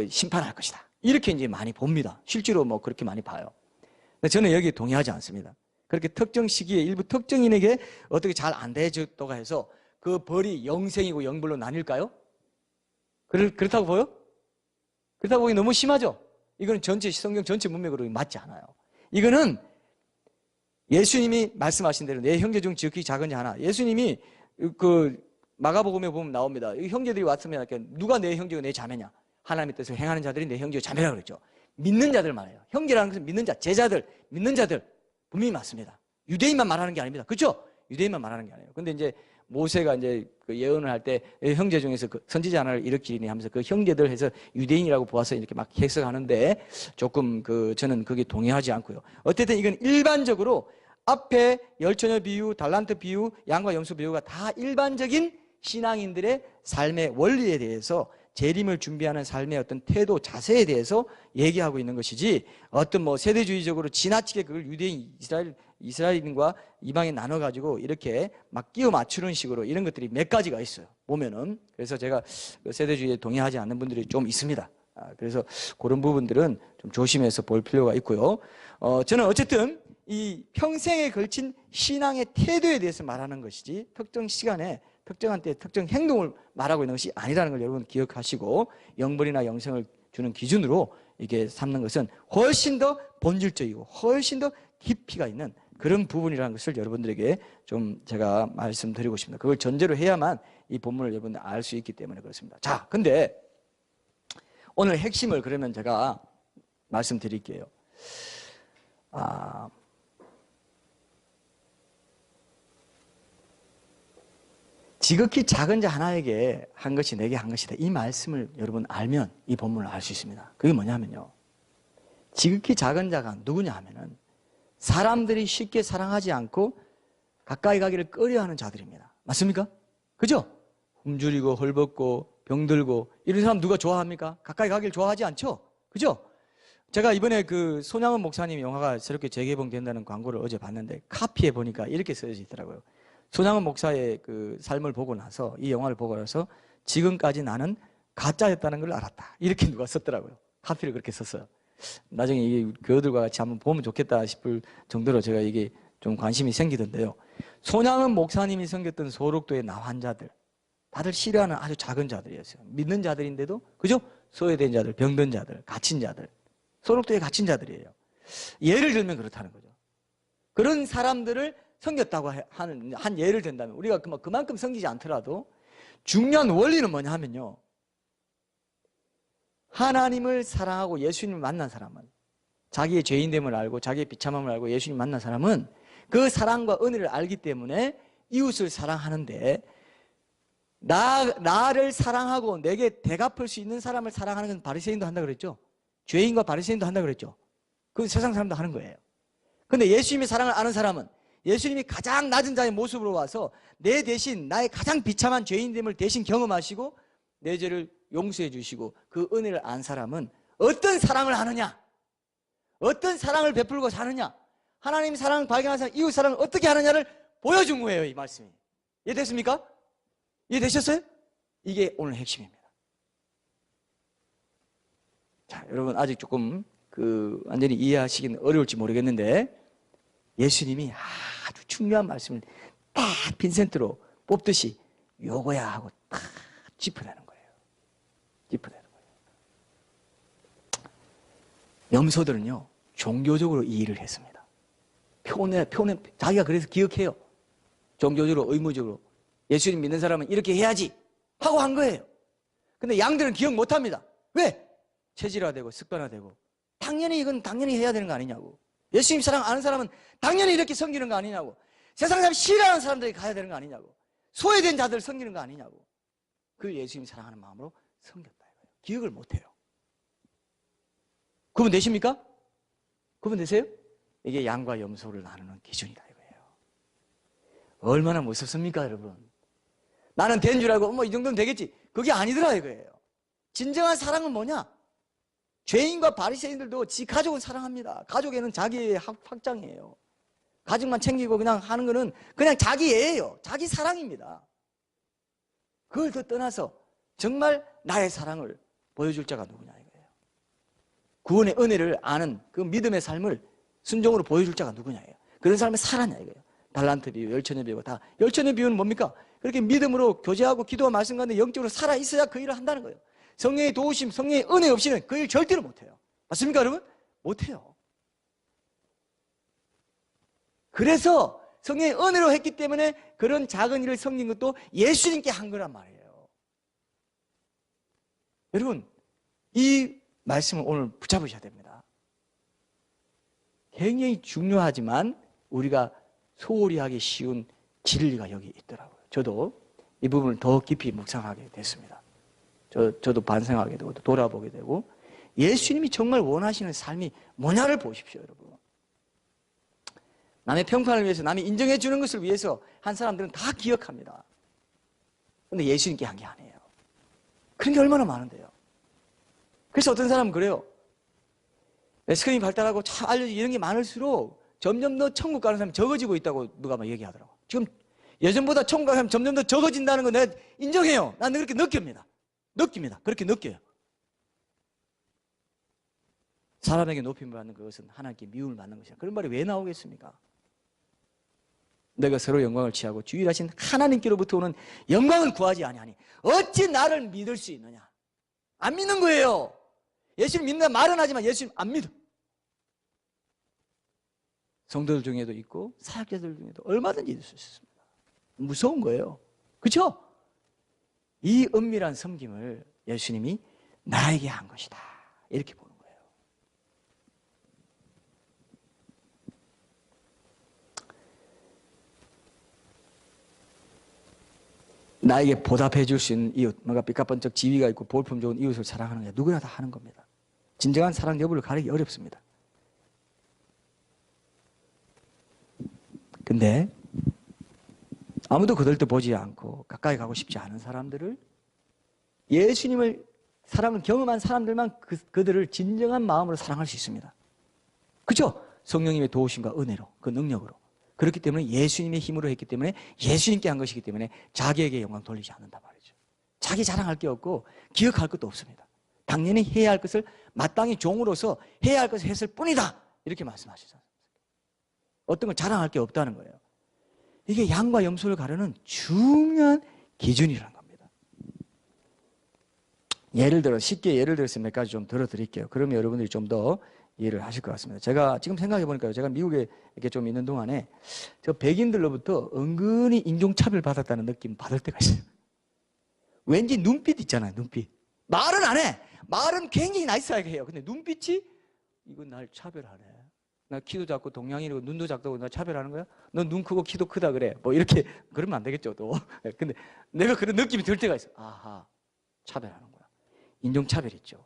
심판할 것이다. 이렇게 이제 많이 봅니다. 실제로 뭐 그렇게 많이 봐요. 근데 저는 여기에 동의하지 않습니다. 그렇게 특정 시기에 일부 특정인에게 어떻게 잘 안 대해줬다고 해서 그 벌이 영생이고 영벌로 나뉠까요? 그렇다고 보여? 그렇다고 보기 너무 심하죠? 이거는 전체 성경 전체 문맥으로 맞지 않아요. 이거는 예수님이 말씀하신 대로 내 형제 중 지극히 작은 자 하나. 예수님이 그 마가복음에 보면 나옵니다. 이 형제들이 왔으면 누가 내 형제가 내 자매냐? 하나님의 뜻을 행하는 자들이 내 형제가 자매라고 그랬죠. 믿는 자들 말이에요. 형제라는 것은 믿는 자, 제자들, 믿는 자들 분명히 맞습니다. 유대인만 말하는 게 아닙니다. 그렇죠? 유대인만 말하는 게 아니에요. 근데 이제 모세가 이제 그 예언을 할 때 형제 중에서 그 선지자 하나를 일으키니 하면서 그 형제들 해서 유대인이라고 보아서 이렇게 막 해석하는데 조금 저는 그게 동의하지 않고요. 어쨌든 이건 일반적으로 앞에 열처녀 비유, 달란트 비유, 양과 염소 비유가 다 일반적인 신앙인들의 삶의 원리에 대해서 재림을 준비하는 삶의 어떤 태도, 자세에 대해서 얘기하고 있는 것이지 어떤 뭐 세대주의적으로 지나치게 그걸 유대인, 이스라엘인과 이방인 나눠가지고 이렇게 막 끼워 맞추는 식으로 이런 것들이 몇 가지가 있어요. 보면은. 그래서 제가 세대주의에 동의하지 않는 분들이 좀 있습니다. 그래서 그런 부분들은 좀 조심해서 볼 필요가 있고요. 저는 어쨌든 이 평생에 걸친 신앙의 태도에 대해서 말하는 것이지 특정 시간에 특정한 때 특정 행동을 말하고 있는 것이 아니라는 걸 여러분 기억하시고 영벌이나 영생을 주는 기준으로 이게 삼는 것은 훨씬 더 본질적이고 훨씬 더 깊이가 있는 그런 부분이라는 것을 여러분들에게 좀 제가 말씀드리고 싶습니다. 그걸 전제로 해야만 이 본문을 여러분들 알 수 있기 때문에 그렇습니다. 자, 근데 오늘 핵심을 그러면 제가 말씀드릴게요. 지극히 작은 자 하나에게 한 것이 내게 한 것이다. 이 말씀을 여러분 알면 이 본문을 알 수 있습니다. 그게 뭐냐면요. 지극히 작은 자가 누구냐 하면은 사람들이 쉽게 사랑하지 않고 가까이 가기를 꺼려하는 자들입니다. 맞습니까? 그죠? 굶주리고 헐벗고 병들고 이런 사람 누가 좋아합니까? 가까이 가기를 좋아하지 않죠? 그죠? 제가 이번에 그 손양은 목사님 영화가 새롭게 재개봉된다는 광고를 어제 봤는데 카피에 보니까 이렇게 써져 있더라고요. 손양은 목사의 그 삶을 보고 나서 이 영화를 보고 나서 지금까지 나는 가짜였다는 걸 알았다. 이렇게 누가 썼더라고요. 카피를 그렇게 썼어요. 나중에 이 교우들과 같이 한번 보면 좋겠다 싶을 정도로 제가 이게 좀 관심이 생기던데요. 손양은 목사님이 섬겼던 소록도의 나환자들 다들 싫어하는 아주 작은 자들이었어요. 믿는 자들인데도 그죠? 소외된 자들, 병든 자들, 갇힌 자들 소록도에 갇힌 자들이에요. 예를 들면 그렇다는 거죠. 그런 사람들을 섬겼다고 하는 한 예를 든다면 우리가 그만큼 섬기지 않더라도 중요한 원리는 뭐냐 하면요. 하나님을 사랑하고 예수님을 만난 사람은 자기의 죄인됨을 알고 자기의 비참함을 알고 예수님 만난 사람은 그 사랑과 은혜를 알기 때문에 이웃을 사랑하는데 나를 사랑하고 내게 대갚을 수 있는 사람을 사랑하는 건 바리새인도 한다 그랬죠. 죄인과 바리새인도 한다 그랬죠. 그건 세상 사람도 하는 거예요. 근데 예수님의 사랑을 아는 사람은 예수님이 가장 낮은 자의 모습으로 와서 내 대신 나의 가장 비참한 죄인됨을 대신 경험하시고 내 죄를 용서해 주시고 그 은혜를 안 사람은 어떤 사랑을 하느냐, 어떤 사랑을 베풀고 사느냐, 하나님 사랑을 발견한 사람, 이웃 사랑을 어떻게 하느냐를 보여준 거예요. 이 말씀이 이해됐습니까? 이해되셨어요? 이게 오늘 핵심입니다. 자, 여러분 아직 조금 완전히 이해하시기는 어려울지 모르겠는데 예수님이 아주 중요한 말씀을 딱 빈센트로 뽑듯이 요거야 하고 딱 짚어내는 거예요. 짚어내는 거예요. 염소들은요 종교적으로 이 일을 했습니다. 표내 자기가 그래서 기억해요. 종교적으로 의무적으로 예수님 믿는 사람은 이렇게 해야지 하고 한 거예요. 근데 양들은 기억 못합니다. 왜? 체질화되고 습관화되고 당연히 이건 당연히 해야 되는 거 아니냐고. 예수님 사랑 아는 사람은 당연히 이렇게 섬기는 거 아니냐고. 세상 사람 싫어하는 사람들이 가야 되는 거 아니냐고. 소외된 자들 섬기는 거 아니냐고. 그 예수님 사랑하는 마음으로 섬겼다 이거예요. 기억을 못해요. 구분 되십니까? 구분 되세요? 이게 양과 염소를 나누는 기준이다 이거예요. 얼마나 무섭습니까 여러분? 나는 된 줄 알고 뭐 이 정도면 되겠지. 그게 아니더라 이거예요. 진정한 사랑은 뭐냐? 죄인과 바리새인들도 지 가족은 사랑합니다. 가족에는 자기의 확장이에요. 가족만 챙기고 그냥 하는 거는 그냥 자기애예요. 자기 사랑입니다. 그걸 더 떠나서 정말 나의 사랑을 보여줄 자가 누구냐 이거예요. 구원의 은혜를 아는 그 믿음의 삶을 순종으로 보여줄 자가 누구냐예요. 그런 삶을 살았냐 이거예요. 달란트 비유, 열천의 비유가 다. 열천의 비유는 뭡니까? 그렇게 믿음으로 교제하고 기도와 말씀 가운데 영적으로 살아 있어야 그 일을 한다는 거예요. 성령의 도우심, 성령의 은혜 없이는 그 일 절대로 못해요. 맞습니까 여러분? 못해요. 그래서 성령의 은혜로 했기 때문에 그런 작은 일을 섬긴 것도 예수님께 한 거란 말이에요. 여러분, 이 말씀을 오늘 붙잡으셔야 됩니다. 굉장히 중요하지만 우리가 소홀히 하기 쉬운 진리가 여기 있더라고요. 저도 이 부분을 더 깊이 묵상하게 됐습니다. 저도 반성하게 되고 돌아보게 되고 예수님이 정말 원하시는 삶이 뭐냐를 보십시오, 여러분. 남의 평판을 위해서, 남이 인정해 주는 것을 위해서 한 사람들은 다 기억합니다. 그런데 예수님께 한 게 아니에요. 그런 게 얼마나 많은데요. 그래서 어떤 사람은 그래요. 스크린이 발달하고 참 알려지고 이런 게 많을수록 점점 더 천국 가는 사람이 적어지고 있다고 누가 막 얘기하더라고. 지금 예전보다 천국 가는 사람이 점점 더 적어진다는 거 내가 인정해요. 나는 그렇게 느낍니다. 그렇게 느껴요. 사람에게 높임을 받는 그것은 하나님께 미움을 받는 것이야. 그런 말이 왜 나오겠습니까? 내가 서로 영광을 취하고 주일하신 하나님께로부터 오는 영광을 구하지 아니하니 어찌 나를 믿을 수 있느냐? 안 믿는 거예요. 예수를 믿는다 말은 하지만 예수님 안 믿어. 성도들 중에도 있고 사역자들 중에도 얼마든지 있을 수 있습니다. 무서운 거예요. 그렇죠? 이 은밀한 섬김을 예수님이 나에게 한 것이다. 이렇게 보는 거예요. 나에게 보답해 줄 수 있는 이웃, 뭔가 삐까번쩍 지위가 있고 볼품 좋은 이웃을 사랑하는 게 누구나 다 하는 겁니다. 진정한 사랑 여부를 가리기 어렵습니다. 근데 아무도 그들도 보지 않고 가까이 가고 싶지 않은 사람들을 예수님을 사랑을 경험한 사람들만 그들을 진정한 마음으로 사랑할 수 있습니다. 그렇죠? 성령님의 도우심과 은혜로, 그 능력으로. 그렇기 때문에 예수님의 힘으로 했기 때문에 예수님께 한 것이기 때문에 자기에게 영광 돌리지 않는단 말이죠. 자기 자랑할 게 없고 기억할 것도 없습니다. 당연히 해야 할 것을 마땅히 종으로서 해야 할 것을 했을 뿐이다. 이렇게 말씀하시잖아요. 어떤 걸 자랑할 게 없다는 거예요. 이게 양과 염소를 가르는 중요한 기준이라는 겁니다. 쉽게 예를 들어서 몇 가지 좀 들어드릴게요. 그러면 여러분들이 좀 더 이해를 하실 것 같습니다. 제가 지금 생각해 보니까요. 제가 미국에 이렇게 좀 있는 동안에 저 백인들로부터 은근히 인종차별 받았다는 느낌 받을 때가 있어요. 왠지 눈빛 있잖아요. 눈빛. 말은 안 해. 말은 굉장히 나이스하게 해요. 근데 눈빛이 이거 날 차별하네. 나 키도 작고 동양인이고 눈도 작다고 나 차별하는 거야? 넌 눈 크고 키도 크다 그래. 뭐 이렇게 그러면 안 되겠죠, 또. 근데 내가 그런 느낌이 들 때가 있어. 아하, 차별하는 거야. 인종차별 있죠.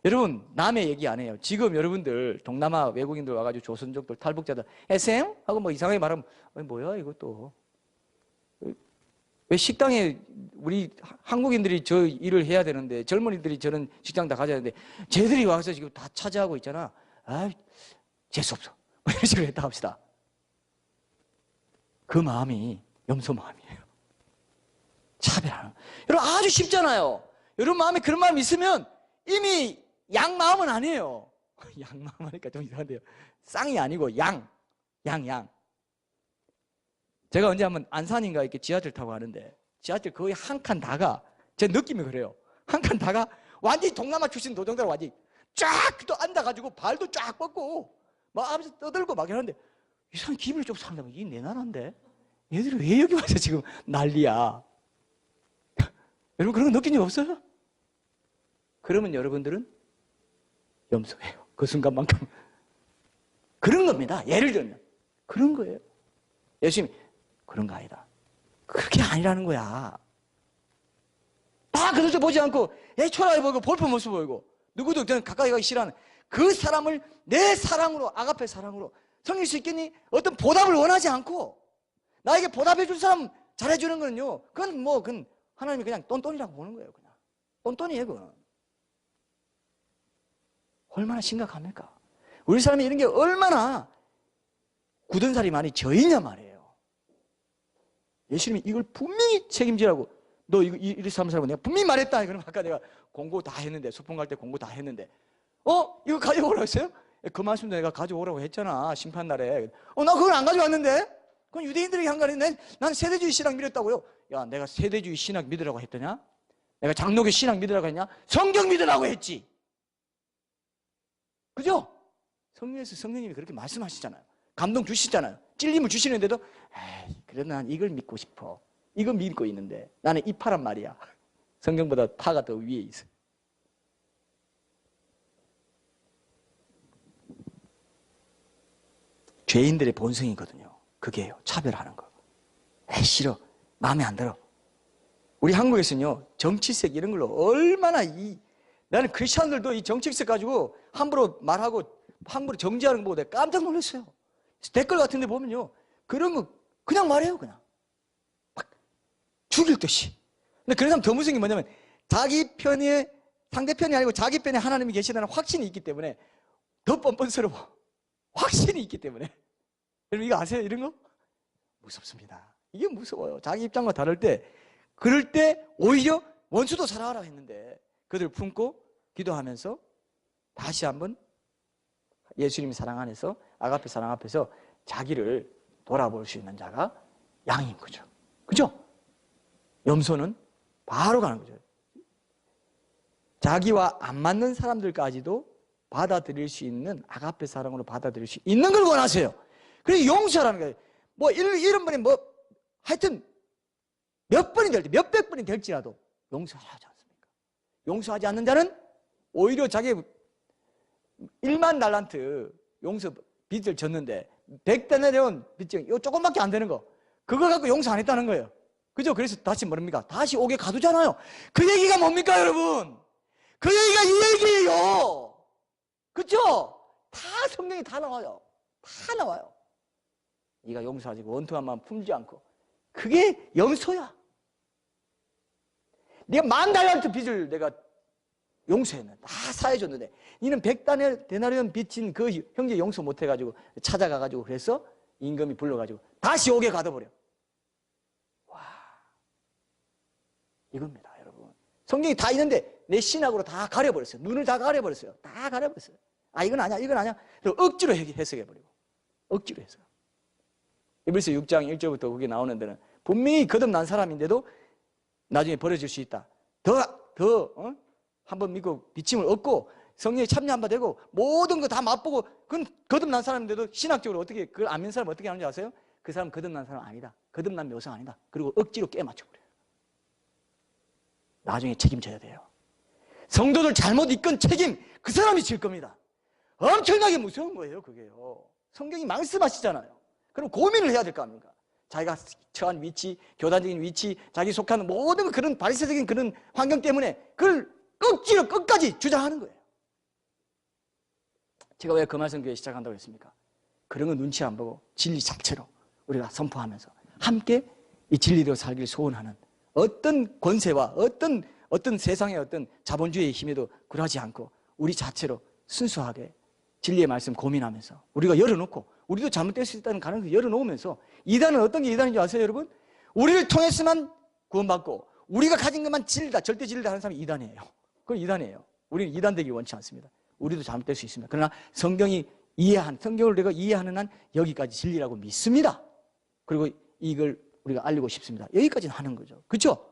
여러분, 남의 얘기 안 해요. 지금 여러분들 동남아 외국인들 와가지고 조선족들 탈북자들 SM 하고 뭐 이상하게 말하면 뭐야 이것도. 왜 식당에 우리 한국인들이 저 일을 해야 되는데 젊은이들이 저런 직장 다 가져야 되는데 쟤들이 와서 지금 다 차지하고 있잖아. 아, 재수없어. 뭐 이런 식으로 했다 합시다. 그 마음이 염소 마음이에요. 차별하는. 여러분 아주 쉽잖아요. 여러분 마음에 그런 마음이 있으면 이미 양 마음은 아니에요. 양 마음 하니까 좀 이상한데요. 쌍이 아니고 양. 제가 언제 한번 안산인가 이렇게 지하철 타고 가는데 지하철 거의 한 칸 다가 제 느낌이 그래요. 한 칸 다가 완전히 동남아 출신 노동자들 완전히 쫙 또 앉아가지고 발도 쫙 뻗고 막 하면서 떠들고 막 이러는데 이 사람 기분이 좀 상하면 이게 내 나라인데 얘들이 왜 여기 와서 지금 난리야. 여러분 그런 거 느낀 적 없어요? 그러면 여러분들은 염소예요. 그 순간만큼. 그런 겁니다. 예를 들면. 그런 거예요. 예수님이 그런 거 아니다. 그렇게 아니라는 거야. 다 그들도 보지 않고 초라해 보이고 볼품 없어 보이고 누구도 저는 가까이 가기 싫어하는 그 사람을 내 사랑으로 아가페 사랑으로 섬길 수 있겠니? 어떤 보답을 원하지 않고 나에게 보답해 줄 사람 잘해주는 거는요. 그건 하나님이 그냥 똔똔이라고 보는 거예요. 그냥 똔똔이에요. 그건. 얼마나 심각합니까? 우리 사람이 이런 게 얼마나 굳은 살이 많이 져있냐 말이에요. 예수님이 이걸 분명히 책임지라고, 너 이거 이리 삼으라고 내가 분명히 말했다. 그럼 아까 내가 공고 다 했는데, 소풍 갈 때 공고 다 했는데, 이거 가져오라고 했어요? 그 말씀도 내가 가져오라고 했잖아, 심판날에. 나 그걸 안 가져왔는데? 그건 유대인들에게 한 거 아닌데? 난 세대주의 신학 믿었다고요. 야, 내가 세대주의 신학 믿으라고 했더냐? 내가 장로교 신학 믿으라고 했냐? 성경 믿으라고 했지. 그죠? 성경에서 성령님이 그렇게 말씀하시잖아요. 감동 주시잖아요. 찔림을 주시는데도, 에이, 그래도 난 이걸 믿고 싶어. 이거 믿고 있는데 나는 이 파란 말이야. 성경보다 파가 더 위에 있어. 죄인들의 본성이거든요. 그게요. 차별하는 거. 에이, 싫어. 마음에 안 들어. 우리 한국에서는요, 정치색 이런 걸로 얼마나 나는 크리스천들도 이 정치색 가지고 함부로 말하고 함부로 정지하는 거 보고 내가 깜짝 놀랐어요. 댓글 같은 데 보면요, 그런 거 그냥 말해요. 그냥 막 죽일 듯이. 근데 그런 사람 더 무서운 게 뭐냐면 자기 편에, 상대편이 아니고 자기 편에 하나님이 계시다는 확신이 있기 때문에 더 뻔뻔스러워. 확신이 있기 때문에. 여러분 이거 아세요? 이런 거? 무섭습니다. 이게 무서워요. 자기 입장과 다를 때, 그럴 때 오히려 원수도 사랑하라 했는데 그들 품고 기도하면서 다시 한번 예수님 사랑 안에서, 아가페 사랑 앞에서 자기를 돌아볼 수 있는 자가 양인 거죠. 그죠? 염소는 바로 가는 거죠. 자기와 안 맞는 사람들까지도 받아들일 수 있는, 아가페 사랑으로 받아들일 수 있는 걸 원하세요. 그래서 용서하라는 거예요. 뭐 이런 분이 뭐 하여튼 몇 번이 될 때, 몇백 번이 될지라도 용서하지 않습니까? 용서하지 않는 자는 오히려 자기 1만 달란트 용서 빚을 졌는데 100대 내려온 빚증 이거 조금밖에 안 되는 거, 그거 갖고 용서 안 했다는 거예요. 그죠? 그래서 다시 뭐랍니까? 다시 옥에 가두잖아요. 그 얘기가 뭡니까 여러분? 그 얘기가 이 얘기예요. 그죠? 다 성경이 다 나와요. 다 나와요. 네가 용서하지 원통한 마음 품지 않고, 그게 염소야. 네가 10,000달란트 빚을 내가 용서했는데, 다 사해줬는데, 니는 100데나리온 빚진 그 형제 용서 못해가지고 찾아가가지고 그래서 임금이 불러가지고 다시 옥에 가둬버려. 와, 이겁니다 여러분. 성경이 다 있는데 내 신학으로 다 가려버렸어요. 눈을 다 가려버렸어요. 다 가려버렸어요. 아, 이건 아니야, 이건 아니야. 억지로 해석해버리고, 억지로 해석. 에베소 6장 1절부터 거기 나오는 데는 분명히 거듭난 사람인데도 나중에 버려질 수 있다. 한번 믿고 비침을 얻고 성령에 참여한 바 되고 모든 거 다 맛보고, 그건 거듭난 사람인데도 신학적으로 어떻게, 그걸 안 믿는 사람 어떻게 하는지 아세요? 그 사람 거듭난 사람 아니다. 거듭난 묘사 아니다. 그리고 억지로 깨맞춰버려요. 나중에 책임져야 돼요. 성도들 잘못 이끈 책임 그 사람이 질 겁니다. 엄청나게 무서운 거예요 그게요. 성경이 말씀하시잖아요. 그럼 고민을 해야 될 거 아닙니까? 자기가 처한 위치, 교단적인 위치, 자기 속한 모든 그런 바리새적인 그런 환경 때문에 그걸 억지로 끝까지 주장하는 거예요. 제가 왜 금화성교회 시작한다고 했습니까? 그런 거 눈치 안 보고 진리 자체로 우리가 선포하면서 함께 이 진리대로 살기를 소원하는, 어떤 권세와 어떤 세상의 어떤 자본주의의 힘에도 굴하지 않고 우리 자체로 순수하게 진리의 말씀 고민하면서 우리가 열어놓고, 우리도 잘못될 수 있다는 가능성을 열어놓으면서, 이단은 어떤 게 이단인지 아세요 여러분? 우리를 통해서만 구원받고 우리가 가진 것만 진리다, 절대 진리다 하는 사람이 이단이에요. 그건 이단이에요. 우리는 이단되기 원치 않습니다. 우리도 잘못될 수 있습니다. 그러나 성경을 내가 이해하는 한 여기까지 진리라고 믿습니다. 그리고 이걸 우리가 알리고 싶습니다. 여기까지는 하는 거죠. 그렇죠?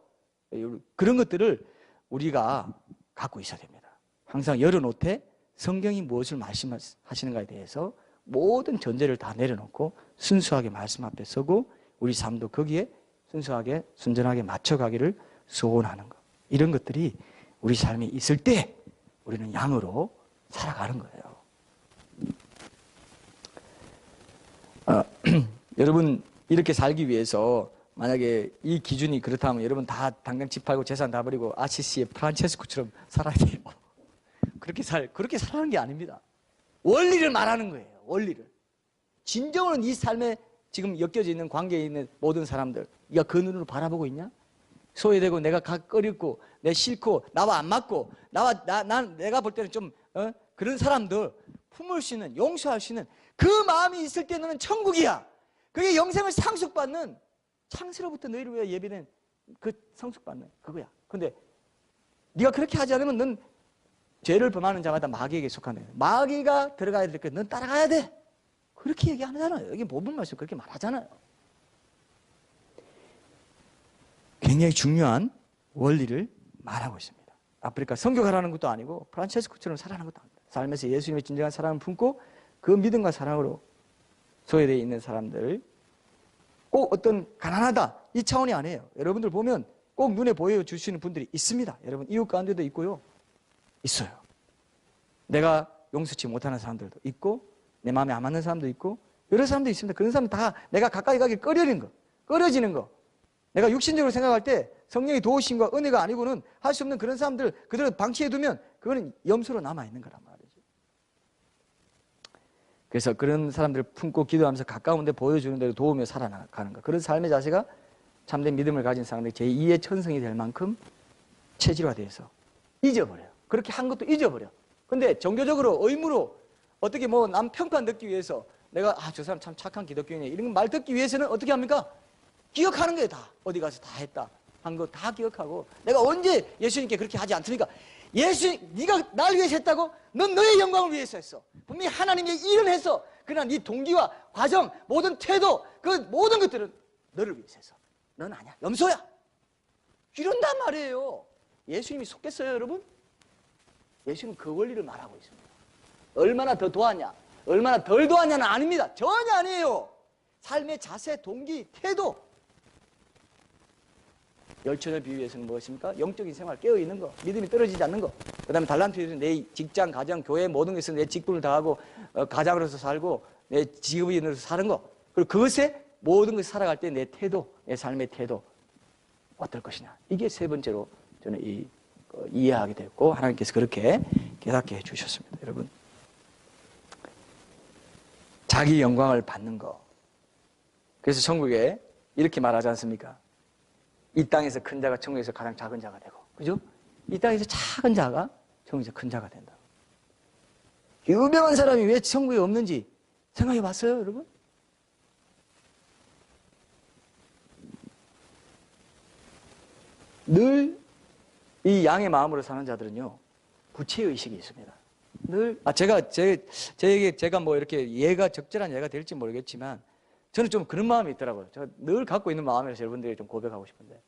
그런 것들을 우리가 갖고 있어야 됩니다. 항상 열어놓되 성경이 무엇을 말씀하시는가에 대해서 모든 전제를 다 내려놓고 순수하게 말씀 앞에 서고 우리 삶도 거기에 순수하게 순전하게 맞춰가기를 소원하는 것, 이런 것들이 우리 삶에 있을 때 우리는 양으로 살아가는 거예요. 여러분 이렇게 살기 위해서 만약에 이 기준이 그렇다면 여러분 다 당장 집 팔고 재산 다 버리고 아시시의 프란체스코처럼 살아야 돼요. 그렇게 살아가는 게 아닙니다. 원리를 말하는 거예요. 원리를. 진정으로 이 삶에 지금 엮여져 있는 관계에 있는 모든 사람들, 네가 그 눈으로 바라보고 있냐? 소외되고 내가 꺼렸고 내 싫고 나와 안 맞고 내가 볼 때는 좀 그런 사람들 품을 수 있는, 용서할 수 있는 그 마음이 있을 때 너는 천국이야. 그게 영생을 상속받는, 창세로부터 너희를 위해 예비된 그 상속받는 그거야. 근데 네가 그렇게 하지 않으면 넌 죄를 범하는 자마다 마귀에게 속한 거야. 마귀가 들어가야 될 거 넌 따라가야 돼. 그렇게 얘기하잖아요. 여기 모든 말씀 그렇게 말하잖아요. 굉장히 중요한 원리를 말하고 있습니다. 아프리카 선교가라는 것도 아니고 프란체스코처럼 살아가는 것도 아닙니다. 삶에서 예수님의 진정한 사랑을 품고 그 믿음과 사랑으로 소외되어 있는 사람들, 꼭 어떤 가난하다 이 차원이 아니에요. 여러분들 보면 꼭 눈에 보여주시는 분들이 있습니다. 여러분 이웃 가운데도 있고요. 있어요. 내가 용서치 못하는 사람들도 있고 내 마음에 안 맞는 사람도 있고 여러 사람도 있습니다. 그런 사람 다 내가 가까이 가기 꺼려지는 거. 내가 육신적으로 생각할 때 성령의 도우심과 은혜가 아니고는 할 수 없는 그런 사람들 그대로 방치해두면 그거는 염소로 남아있는 거란 말이죠. 그래서 그런 사람들을 품고 기도하면서 가까운 데 보여주는 대로 도우며 살아가는 것. 그런 삶의 자세가 참된 믿음을 가진 사람들이 제2의 천성이 될 만큼 체질화돼서 잊어버려요. 그렇게 한 것도 잊어버려. 근데 종교적으로 의무로 어떻게 뭐 남 평판 듣기 위해서 내가 저 사람 참 착한 기독교인이네 이런 말 듣기 위해서는 어떻게 합니까? 기억하는 거예요. 다 어디 가서 다 했다 한 거 다 기억하고 내가 언제 예수님께 그렇게 하지 않습니까? 네가 날 위해서 했다고? 넌 너의 영광을 위해서 했어. 분명히 하나님의 일을 했어. 그러나 네 동기와 과정, 모든 태도, 그 모든 것들은 너를 위해서 했어. 넌 아니야. 염소야. 이런단 말이에요. 예수님이 속겠어요, 여러분? 예수님은 그 원리를 말하고 있습니다. 얼마나 더 도왔냐, 얼마나 덜 도왔냐는 아닙니다. 전혀 아니에요. 삶의 자세, 동기, 태도. 열천을 비유해서는 무엇입니까? 영적인 생활, 깨어있는 거, 믿음이 떨어지지 않는 거. 그 다음에 달란트에서는 내 직장, 가정, 교회 모든 것에서 내 직분을 다하고 가장으로서 살고 내 직업인으로서 사는 거. 그리고 그것에 모든 것을 살아갈 때 내 태도, 내 삶의 태도 어떨 것이냐. 이게 세 번째로 저는 이해하게 됐고 하나님께서 그렇게 깨닫게 해주셨습니다. 여러분, 자기 영광을 받는 거. 그래서 천국에 이렇게 말하지 않습니까? 이 땅에서 큰 자가 천국에서 가장 작은 자가 되고, 그죠? 이 땅에서 작은 자가 천국에서 큰 자가 된다. 유명한 사람이 왜 천국에 없는지 생각해 봤어요, 여러분? 늘 이 양의 마음으로 사는 자들은요, 부채의식이 있습니다. 늘, 제가 뭐 이렇게 예가 적절한 예가 될지 모르겠지만, 저는 좀 그런 마음이 있더라고요. 제가 늘 갖고 있는 마음이라서 여러분들이 좀 고백하고 싶은데,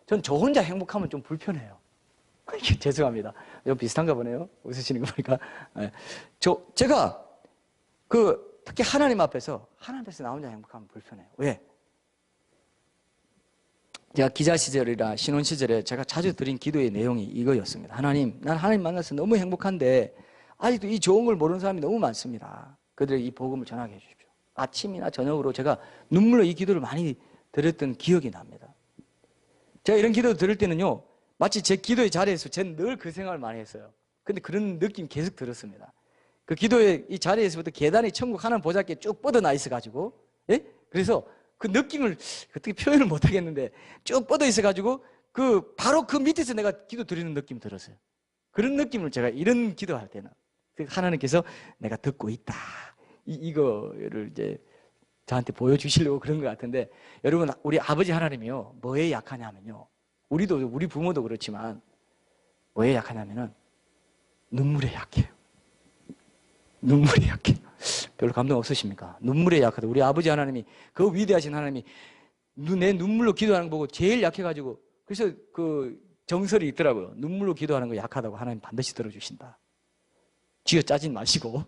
전 저 혼자 행복하면 좀 불편해요. 죄송합니다. 좀 비슷한가 보네요. 웃으시는 거 보니까. 제가 특히 하나님 앞에서 나 혼자 행복하면 불편해요. 왜? 제가 기자 시절이라 신혼 시절에 제가 자주 드린 기도의 내용이 이거였습니다. 하나님, 난 하나님 만나서 너무 행복한데 아직도 이 좋은 걸 모르는 사람이 너무 많습니다. 그들에게 이 복음을 전하게 해주십시오. 아침이나 저녁으로 제가 눈물로 이 기도를 많이 드렸던 기억이 납니다. 제가 이런 기도 들을 때는요, 마치 제 기도의 자리에서 저는 늘 그 생각을 많이 했어요. 근데 그런 느낌 계속 들었습니다. 그 기도의 이 자리에서부터 계단이 천국 하나님 보좌께 쭉 뻗어나 있어가지고, 예? 그래서 그 느낌을 어떻게 표현을 못 하겠는데 쭉 뻗어 있어가지고 바로 그 밑에서 내가 기도 드리는 느낌이 들었어요. 그런 느낌을 제가 이런 기도할 때는 하나님께서 내가 듣고 있다. 이거를 이제 저한테 보여주시려고 그런 것 같은데, 여러분, 우리 아버지 하나님이요, 뭐에 약하냐면요, 우리 부모도 그렇지만 뭐에 약하냐면은 눈물에 약해요. 눈물에 약해요. 별로 감동 없으십니까? 눈물에 약하다. 우리 아버지 하나님이, 그 위대하신 하나님이 내 눈물로 기도하는 거 보고 제일 약해가지고, 그래서 그 정설이 있더라고요. 눈물로 기도하는 거 약하다고 하나님 반드시 들어주신다. 쥐어 짜진 마시고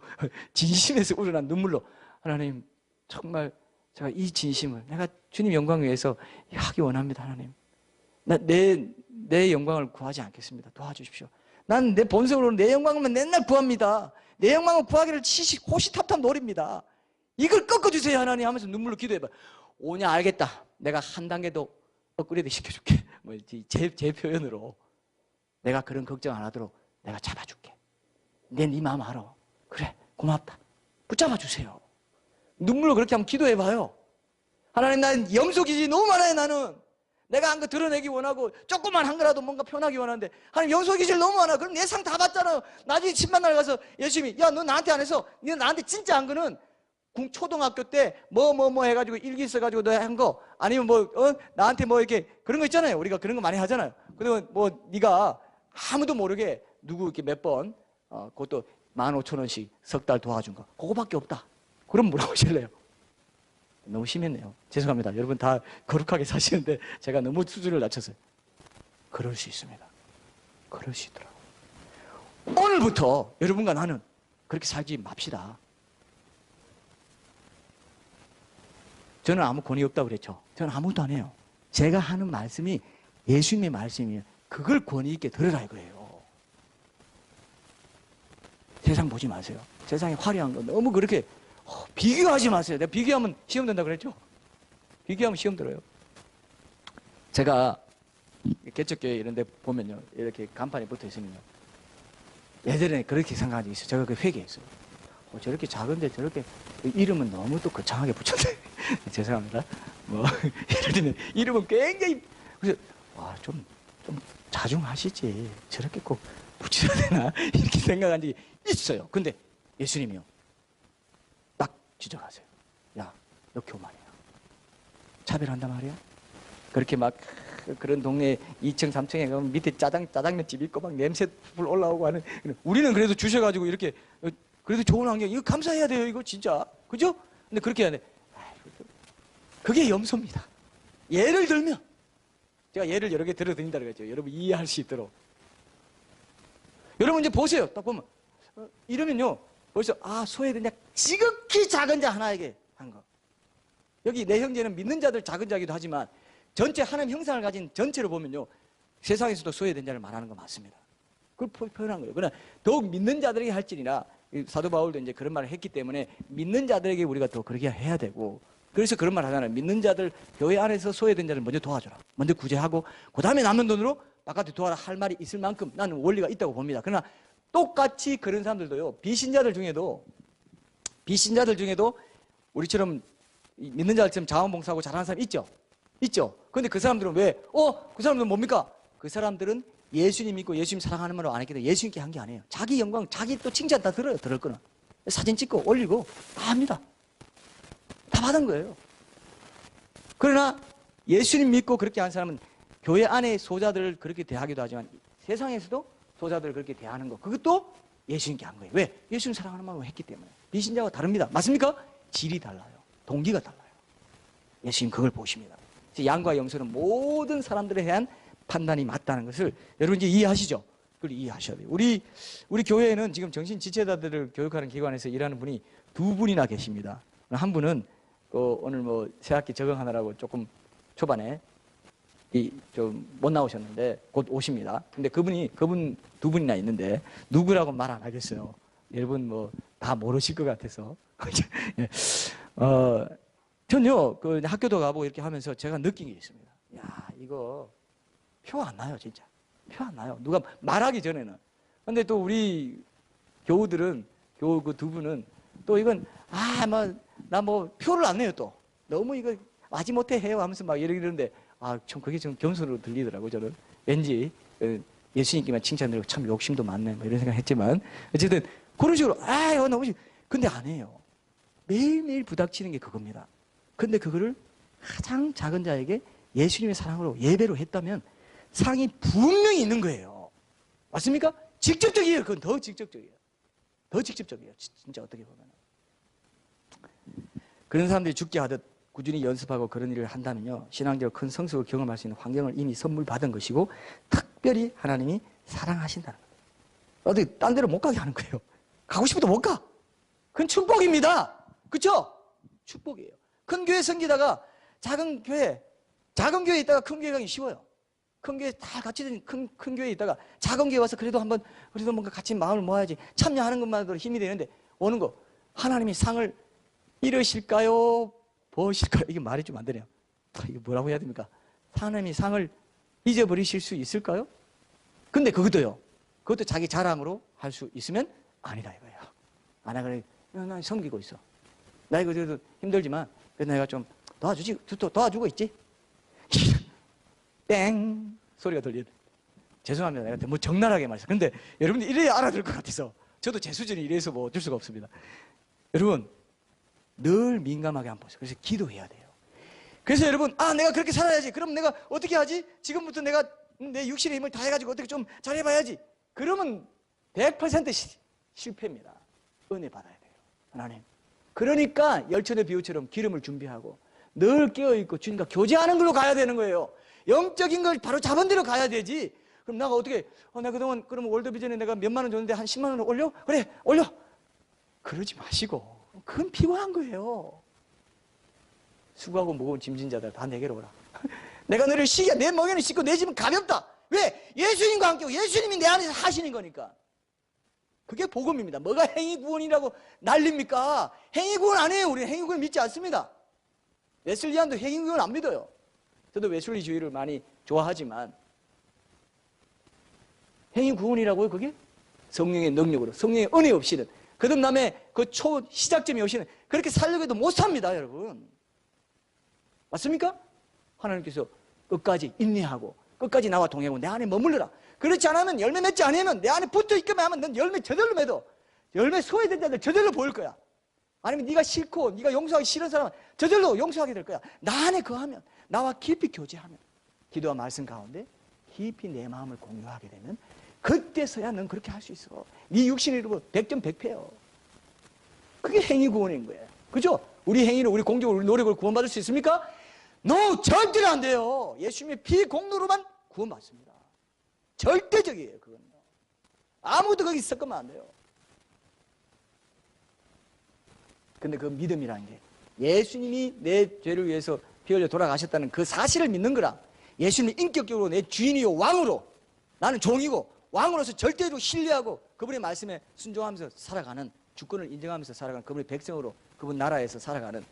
진심에서 우러난 눈물로, 하나님 정말 제가 이 진심을 내가 주님 영광을 위해서 하기 원합니다. 하나님, 내 영광을 구하지 않겠습니다. 도와주십시오. 난 내 본성으로는 내 영광만 맨날 구합니다. 내 영광을 구하기를 호시탑탑 노립니다. 이걸 꺾어주세요 하나님 하면서 눈물로 기도해봐. 오냐, 알겠다. 내가 한 단계 더 업그레이드 시켜줄게. 제 표현으로 내가 그런 걱정 안 하도록 내가 잡아줄게. 네 마음 알아. 그래, 고맙다. 붙잡아 주세요. 눈물로 그렇게 한번 기도해봐요. 하나님, 난 염소 기질이 너무 많아요. 나는 내가 한 거 드러내기 원하고 조금만 한 거라도 뭔가 표현하기 원하는데, 하나님 염소 기질 너무 많아. 그럼 내 상 다 받잖아요. 나중에 집만 날 가서 예수님이, 야, 너 나한테 안 해서, 너 나한테 진짜 한 거는 초등학교 때 뭐 해가지고 일기 써가지고 너 한 거 아니면 나한테 뭐 이렇게 그런 거 있잖아요. 우리가 그런 거 많이 하잖아요. 그러면 뭐 네가 아무도 모르게 누구 이렇게 몇 번 그것도 15,000원씩 석 달 도와준 거 그거밖에 없다. 그럼 뭐라고 하실래요? 너무 심했네요. 죄송합니다. 여러분 다 거룩하게 사시는데 제가 너무 수준을 낮췄어요. 그럴 수 있습니다. 그럴 수 있더라고요. 오늘부터 여러분과 나는 그렇게 살지 맙시다. 저는 아무 권위 없다고 그랬죠. 저는 아무것도 안 해요. 제가 하는 말씀이 예수님의 말씀이에요. 그걸 권위 있게 들으라 이거예요. 세상 보지 마세요. 세상에 화려한 거 너무 그렇게 비교하지 마세요. 내가 비교하면 시험 된다고 그랬죠. 비교하면 시험 들어요. 제가 개척교회 이런 데 보면요, 이렇게 간판이 붙어 있으면요, 예전에 그렇게 생각한 적이 있어요. 제가 그 회개했어요. 저렇게 작은데 저렇게 이름은 너무 또 거창하게 붙였네. 죄송합니다. 뭐 예를 들면 이름은 굉장히 그래서 좀 자중하시지 저렇게 꼭 붙여야 되나 이렇게 생각한 적이 있어요. 근데 예수님이요 딱 지적하세요. 야, 너 교만이야. 차별한단 말이야. 그렇게 막 그런 동네 2층 3층에 가면 밑에 짜장면 집 있고 막 냄새 불 올라오고 하는, 우리는 그래도 주셔가지고 이렇게 그래도 좋은 환경, 이거 감사해야 돼요. 이거 진짜 그죠? 근데 그렇게 해야 돼. 그게 염소입니다. 예를 들면 제가 예를 여러 개 들어드린다 그랬죠. 여러분 이해할 수 있도록. 여러분 이제 보세요. 딱 보면 이러면요 벌써 소외된 자 지극히 작은 자 하나에게 한 거. 여기 내 형제는 믿는 자들 작은 자기도 하지만 전체 하나님 형상을 가진 전체로 보면요 세상에서도 소외된 자를 말하는 거 맞습니다. 그걸 표현한 거예요. 그러나 더욱 믿는 자들에게 할지니라, 사도 바울도 이제 그런 말을 했기 때문에 믿는 자들에게 우리가 더 그렇게 해야 되고, 그래서 그런 말 하잖아요. 믿는 자들 교회 안에서 소외된 자를 먼저 도와줘라. 먼저 구제하고 그 다음에 남는 돈으로 바깥에 도와라 할 말이 있을 만큼 나는 원리가 있다고 봅니다. 그러나 똑같이 그런 사람들도요, 비신자들 중에도 우리처럼 믿는 자들처럼 자원봉사하고 잘하는 사람 있죠. 그런데 그 사람들은 왜? 그 사람들은 뭡니까? 그 사람들은 예수님 믿고 예수님 사랑하는 말로 안 했기 때문에 예수님께 한 게 아니에요. 자기 영광, 자기 또 칭찬 다 들어요. 들을 거는 사진 찍고 올리고 다 합니다. 다 받은 거예요. 그러나 예수님 믿고 그렇게 한 사람은 교회 안에 소자들을 그렇게 대하기도 하지만 세상에서도 소자들을 그렇게 대하는 거, 그것도 예수님께 한 거예요. 왜? 예수님 사랑하는 마음으로 했기 때문에. 비신자와 다릅니다. 맞습니까? 질이 달라요. 동기가 달라요. 예수님 그걸 보십니다. 양과 염소는 모든 사람들에 대한 판단이 맞다는 것을 여러분 이제 이해하시죠? 그걸 이해하셔야 돼요. 우리 교회에는 지금 정신지체자들을 교육하는 기관에서 일하는 분이 2분이나 계십니다. 한 분은 오늘 뭐 새학기 적응하느라고 조금 초반에 좀 못 나오셨는데 곧 오십니다. 근데 그분 2분이나 있는데 누구라고 말 안 하겠어요. 여러분 뭐 다 모르실 것 같아서. 전요 그 학교도 가보고 이렇게 하면서 제가 느낀 게 있습니다. 야, 이거 표 안 나요, 진짜. 표 안 나요. 누가 말하기 전에는. 근데 또 우리 교우들은, 교우 그 2분은 또 이건 나 표를 안 내요. 또 너무 이거 마지못해 해요 하면서 막 이러는데 참 그게 좀 겸손으로 들리더라고요. 저는 왠지 예수님께만 칭찬드리고 참 욕심도 많네 뭐 이런 생각 했지만 어쨌든 그런 식으로 너무 근데 안 해요. 매일매일 부닥치는 게 그겁니다. 근데 그거를 가장 작은 자에게 예수님의 사랑으로 예배로 했다면 상이 분명히 있는 거예요. 맞습니까? 직접적이에요. 그건 더 직접적이에요. 진짜 어떻게 보면. 그런 사람들이 죽게 하듯 꾸준히 연습하고 그런 일을 한다면요, 신앙적으로 큰 성숙을 경험할 수 있는 환경을 이미 선물 받은 것이고 특별히 하나님이 사랑하신다는 거예요. 어디 딴 데로 못 가게 하는 거예요. 가고 싶어도 못 가. 그건 축복입니다. 그렇죠? 축복이에요. 큰 교회 섬기다가 작은 교회에 있다가 큰 교회 가기 쉬워요. 큰 교회 다 같이 된 큰 교회에 있다가 작은 교회 와서 그래도 뭔가 같이 마음을 모아야지, 참여하는 것만으로도 힘이 되는데 오는 거, 하나님이 상을 잃으실까요? 보실까요? 이게 말이 좀 안 되네요. 이게 뭐라고 해야 됩니까? 하나님이 상을 잊어버리실 수 있을까요? 근데 그것도 자기 자랑으로 할 수 있으면 아니다 이거예요. 안 하거나 난 섬기고 있어. 나 이거 그래도 힘들지만 그래도 내가 좀 도와주고 있지. 땡 소리가 들리는. 죄송합니다. 내가 너무 적나라하게 말했어요. 근데 여러분들 이래야 알아들 것 같아서 저도 제 수준이 이래서 뭐 어쩔 수가 없습니다. 여러분 늘 민감하게 한번 보세요. 그래서 기도해야 돼요. 그래서 여러분, 내가 그렇게 살아야지. 그럼 내가 어떻게 하지? 지금부터 내가 내 육신의 힘을 다 해가지고 어떻게 좀 잘해봐야지. 그러면 100% 실패입니다. 은혜 받아야 돼요. 하나님. 그러니까 열천의 비유처럼 기름을 준비하고 늘 깨어있고 주님과 교제하는 걸로 가야 되는 거예요. 영적인 걸 바로 잡은 대로 가야 되지. 그럼 내가 어떻게, 내가 그동안, 그러면 월드비전에 내가 몇만 원 줬는데 한 10만 원을 올려? 그래, 올려. 그러지 마시고. 그건 피곤한 거예요. 수고하고 무거운 짐진 자들 다 내게로 오라. 내가 너를 쉬게, 내 멍에는 씻고 내 집은 가볍다. 왜? 예수님과 함께, 예수님이 내 안에서 하시는 거니까. 그게 복음입니다. 뭐가 행위구원이라고 난립니까? 행위구원 아니에요. 우리는 행위구원 믿지 않습니다. 웨슬리안도 행위구원 안 믿어요. 저도 웨슬리주의를 많이 좋아하지만 행위구원이라고요, 그게? 성령의 능력으로, 성령의 은혜 없이는, 거듭남의 그 시작점이 없이는 그렇게 살려고 해도 못 삽니다, 여러분. 맞습니까? 하나님께서 끝까지 인내하고 끝까지 나와 동행하고 내 안에 머물러라. 그렇지 않으면, 열매 맺지 않으면, 내 안에 붙어 있기만 하면 넌 열매 저절로 맺어. 열매 소외된 자들 저절로 보일 거야. 아니면 네가 싫고 네가 용서하기 싫은 사람은 저절로 용서하게 될 거야. 나 안에 거하면, 나와 깊이 교제하면, 기도와 말씀 가운데 깊이 내 마음을 공유하게 되면 그때서야 넌 그렇게 할 수 있어. 네 육신의 이름으로 100점 100패요. 그게 행위 구원인 거예요. 그죠? 우리 행위로, 우리 공적으로, 우리 노력을 구원받을 수 있습니까? No, 절대로 안 돼요. 예수님의 피 공로로만 구원받습니다. 절대적이에요, 그건. 아무도 거기 섞으면 안 돼요. 근데 그 믿음이라는 게 예수님이 내 죄를 위해서 피 흘려 돌아가셨다는 그 사실을 믿는 거라. 예수님이 인격적으로 내 주인이요 왕으로, 나는 종이고 왕으로서 절대로 신뢰하고 그분의 말씀에 순종하면서 살아가는, 주권을 인정하면서 살아가는 그분의 백성으로, 그분 나라에서 살아가는,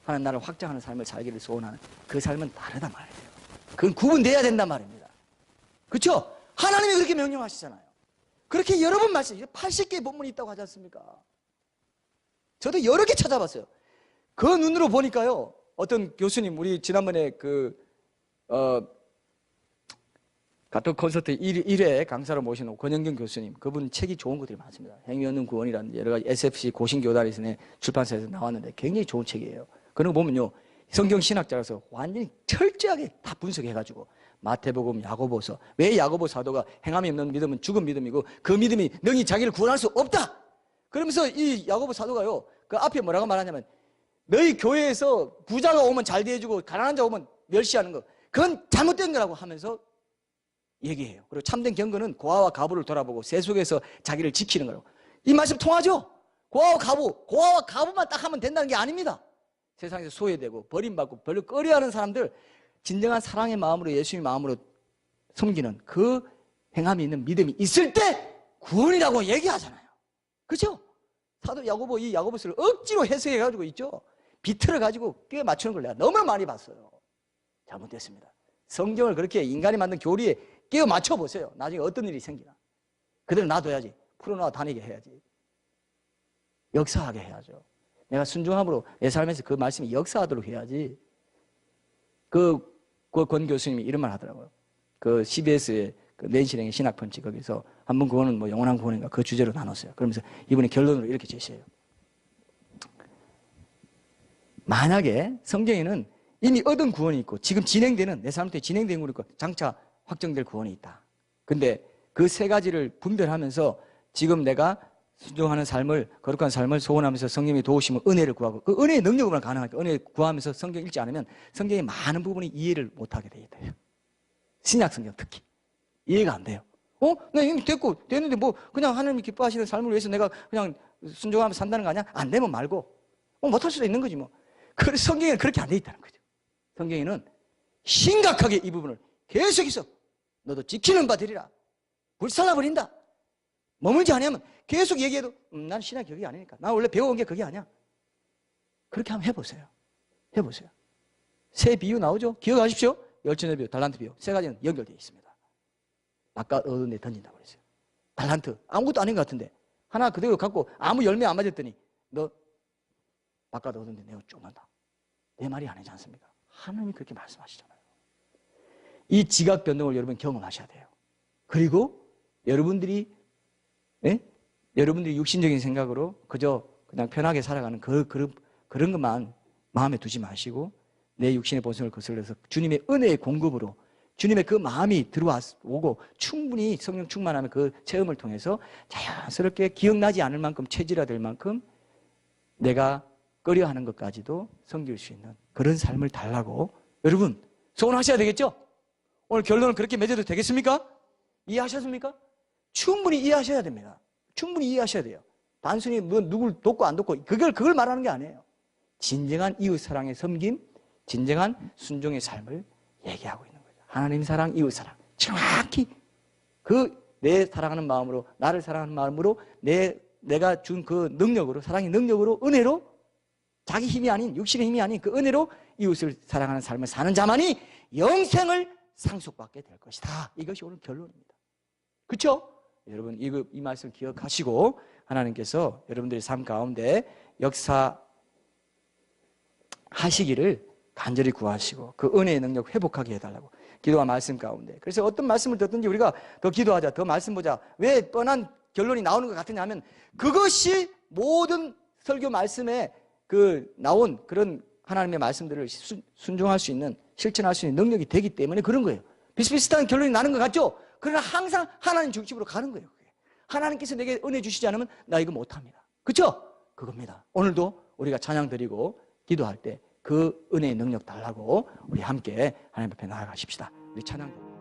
하나님 나라를 확장하는 삶을 살기를 소원하는 그 삶은 다르단 말이에요. 그건 구분돼야 된단 말입니다. 그렇죠? 하나님이 그렇게 명령하시잖아요. 그렇게 여러 번 말씀, 80개의 본문이 있다고 하지 않습니까? 저도 여러 개 찾아봤어요. 그 눈으로 보니까요, 어떤 교수님, 우리 지난번에 같은 콘서트 1회 강사로 모시는 권영경 교수님, 그분 책이 좋은 것들이 많습니다. 행위 없는 구원이라는 여러 가지 SFC 고신교단에서 출판사에서 나왔는데 굉장히 좋은 책이에요. 그런 거 보면요, 성경 신학자라서 완전히 철저하게 다 분석해가지고 마태복음, 야고보서, 왜 야고보 사도가 행함이 없는 믿음은 죽은 믿음이고 그 믿음이 능히 자기를 구원할 수 없다. 그러면서 이 야고보 사도가요, 그 앞에 뭐라고 말하냐면, 너희 교회에서 부자가 오면 잘 대해주고 가난한 자 오면 멸시하는 거, 그건 잘못된 거라고 하면서 얘기해요. 그리고 참된 경건은 고아와 가부를 돌아보고 세속에서 자기를 지키는 거라고. 이 말씀 통하죠? 고아와 가부만 딱 하면 된다는 게 아닙니다. 세상에서 소외되고 버림받고 별로 꺼려하는 사람들, 진정한 사랑의 마음으로, 예수님의 마음으로 섬기는 그 행함이 있는 믿음이 있을 때 구원이라고 얘기하잖아요. 그렇죠? 사도 야고보, 이 야고보서를 억지로 해석해가지고 있죠. 비틀어가지고 끼워 맞추는 걸 내가 너무나 많이 봤어요. 잘못됐습니다. 성경을 그렇게 인간이 만든 교리에 끼워 맞춰보세요. 나중에 어떤 일이 생기나. 그대로 놔둬야지. 풀어놔 다니게 해야지. 역사하게 해야죠. 내가 순종함으로 내 삶에서 그 말씀이 역사하도록 해야지. 그 권 교수님이 이런 말 하더라고요. 그 CBS의 그 낸시랭의 신학펀치, 거기서 한번 구원은 뭐 영원한 구원인가 그 주제로 나눴어요. 그러면서 이분이 결론으로 이렇게 제시해요. 만약에 성경에는 이미 얻은 구원이 있고 지금 진행되는, 내 삶 때 진행되는 구원이 있고 장차 확정될 구원이 있다. 근데 그 세 가지를 분별하면서 지금 내가 순종하는 삶을, 거룩한 삶을 소원하면서 성령의 도우심을, 은혜를 구하고, 그 은혜의 능력으로만 가능하니까 은혜 구하면서 성경 읽지 않으면 성경의 많은 부분이 이해를 못하게 돼 있대요. 신약 성경 특히 이해가 안 돼요. 나 이미 됐는데 뭐 그냥 하나님이 기뻐하시는 삶을 위해서 내가 그냥 순종하면서 산다는 거 아니야? 안 되면 말고 못할 수도 있는 거지 뭐. 그래서 성경에는 그렇게 안 돼 있다는 거죠. 성경에는 심각하게 이 부분을 계속해서 너도 지키는 바 되리라, 불살라버린다, 머물지 않으면 계속 얘기해도 난 신학 그게 아니니까, 나 원래 배워온 게 그게 아니야. 그렇게 한번 해보세요. 세 비유 나오죠? 기억하십시오. 열천의 비유, 달란트 비유, 세 가지는 연결되어 있습니다. 바깥 얻은 데 던진다고 그랬어요. 달란트 아무것도 아닌 것 같은데 하나 그대로 갖고 아무 열매 안 맞았더니 너 바깥 얻은 데 내가 쪼만다. 내 말이 아니지 않습니까? 하나님이 그렇게 말씀하시잖아요. 이 지각 변동을 여러분 경험하셔야 돼요. 그리고 여러분들이 여러분들이 육신적인 생각으로 그냥 편하게 살아가는 그 그런 것만 마음에 두지 마시고 내 육신의 본성을 거슬러서 주님의 은혜의 공급으로 주님의 그 마음이 들어오고 충분히 성령 충만하면 그 체험을 통해서 자연스럽게 기억나지 않을 만큼 체질화될 만큼 내가 꺼려하는 것까지도 섬길 수 있는 그런 삶을 달라고 여러분 소원하셔야 되겠죠? 오늘 결론은 그렇게 맺어도 되겠습니까? 이해하셨습니까? 충분히 이해하셔야 됩니다. 충분히 이해하셔야 돼요. 단순히 뭐 누굴 돕고 안 돕고 그걸 말하는 게 아니에요. 진정한 이웃사랑의 섬김, 진정한 순종의 삶을 얘기하고 있는 거죠. 하나님 사랑, 이웃 사랑. 정확히 내 사랑하는 마음으로, 나를 사랑하는 마음으로 내가 준 그 능력으로, 사랑의 능력으로, 은혜로 자기 힘이 아닌, 육신의 힘이 아닌 그 은혜로 이웃을 사랑하는 삶을 사는 자만이 영생을 상속받게 될 것이다. 이것이 오늘 결론입니다. 그렇죠? 여러분 이 말씀을 기억하시고 하나님께서 여러분들의 삶 가운데 역사하시기를 간절히 구하시고 그 은혜의 능력 회복하게 해달라고 기도와 말씀 가운데. 그래서 어떤 말씀을 듣든지 우리가 더 기도하자, 더 말씀 보자. 왜 뻔한 결론이 나오는 것 같으냐 하면 그것이 모든 설교 말씀에 나온 그런 하나님의 말씀들을 순종할 수 있는, 실천할 수 있는 능력이 되기 때문에 그런 거예요. 비슷비슷한 결론이 나는 것 같죠? 그러나 항상 하나님 중심으로 가는 거예요. 하나님께서 내게 은혜 주시지 않으면 나 이거 못합니다. 그렇죠? 그겁니다. 오늘도 우리가 찬양 드리고 기도할 때 그 은혜의 능력 달라고 우리 함께 하나님 앞에 나아가십시다. 우리 찬양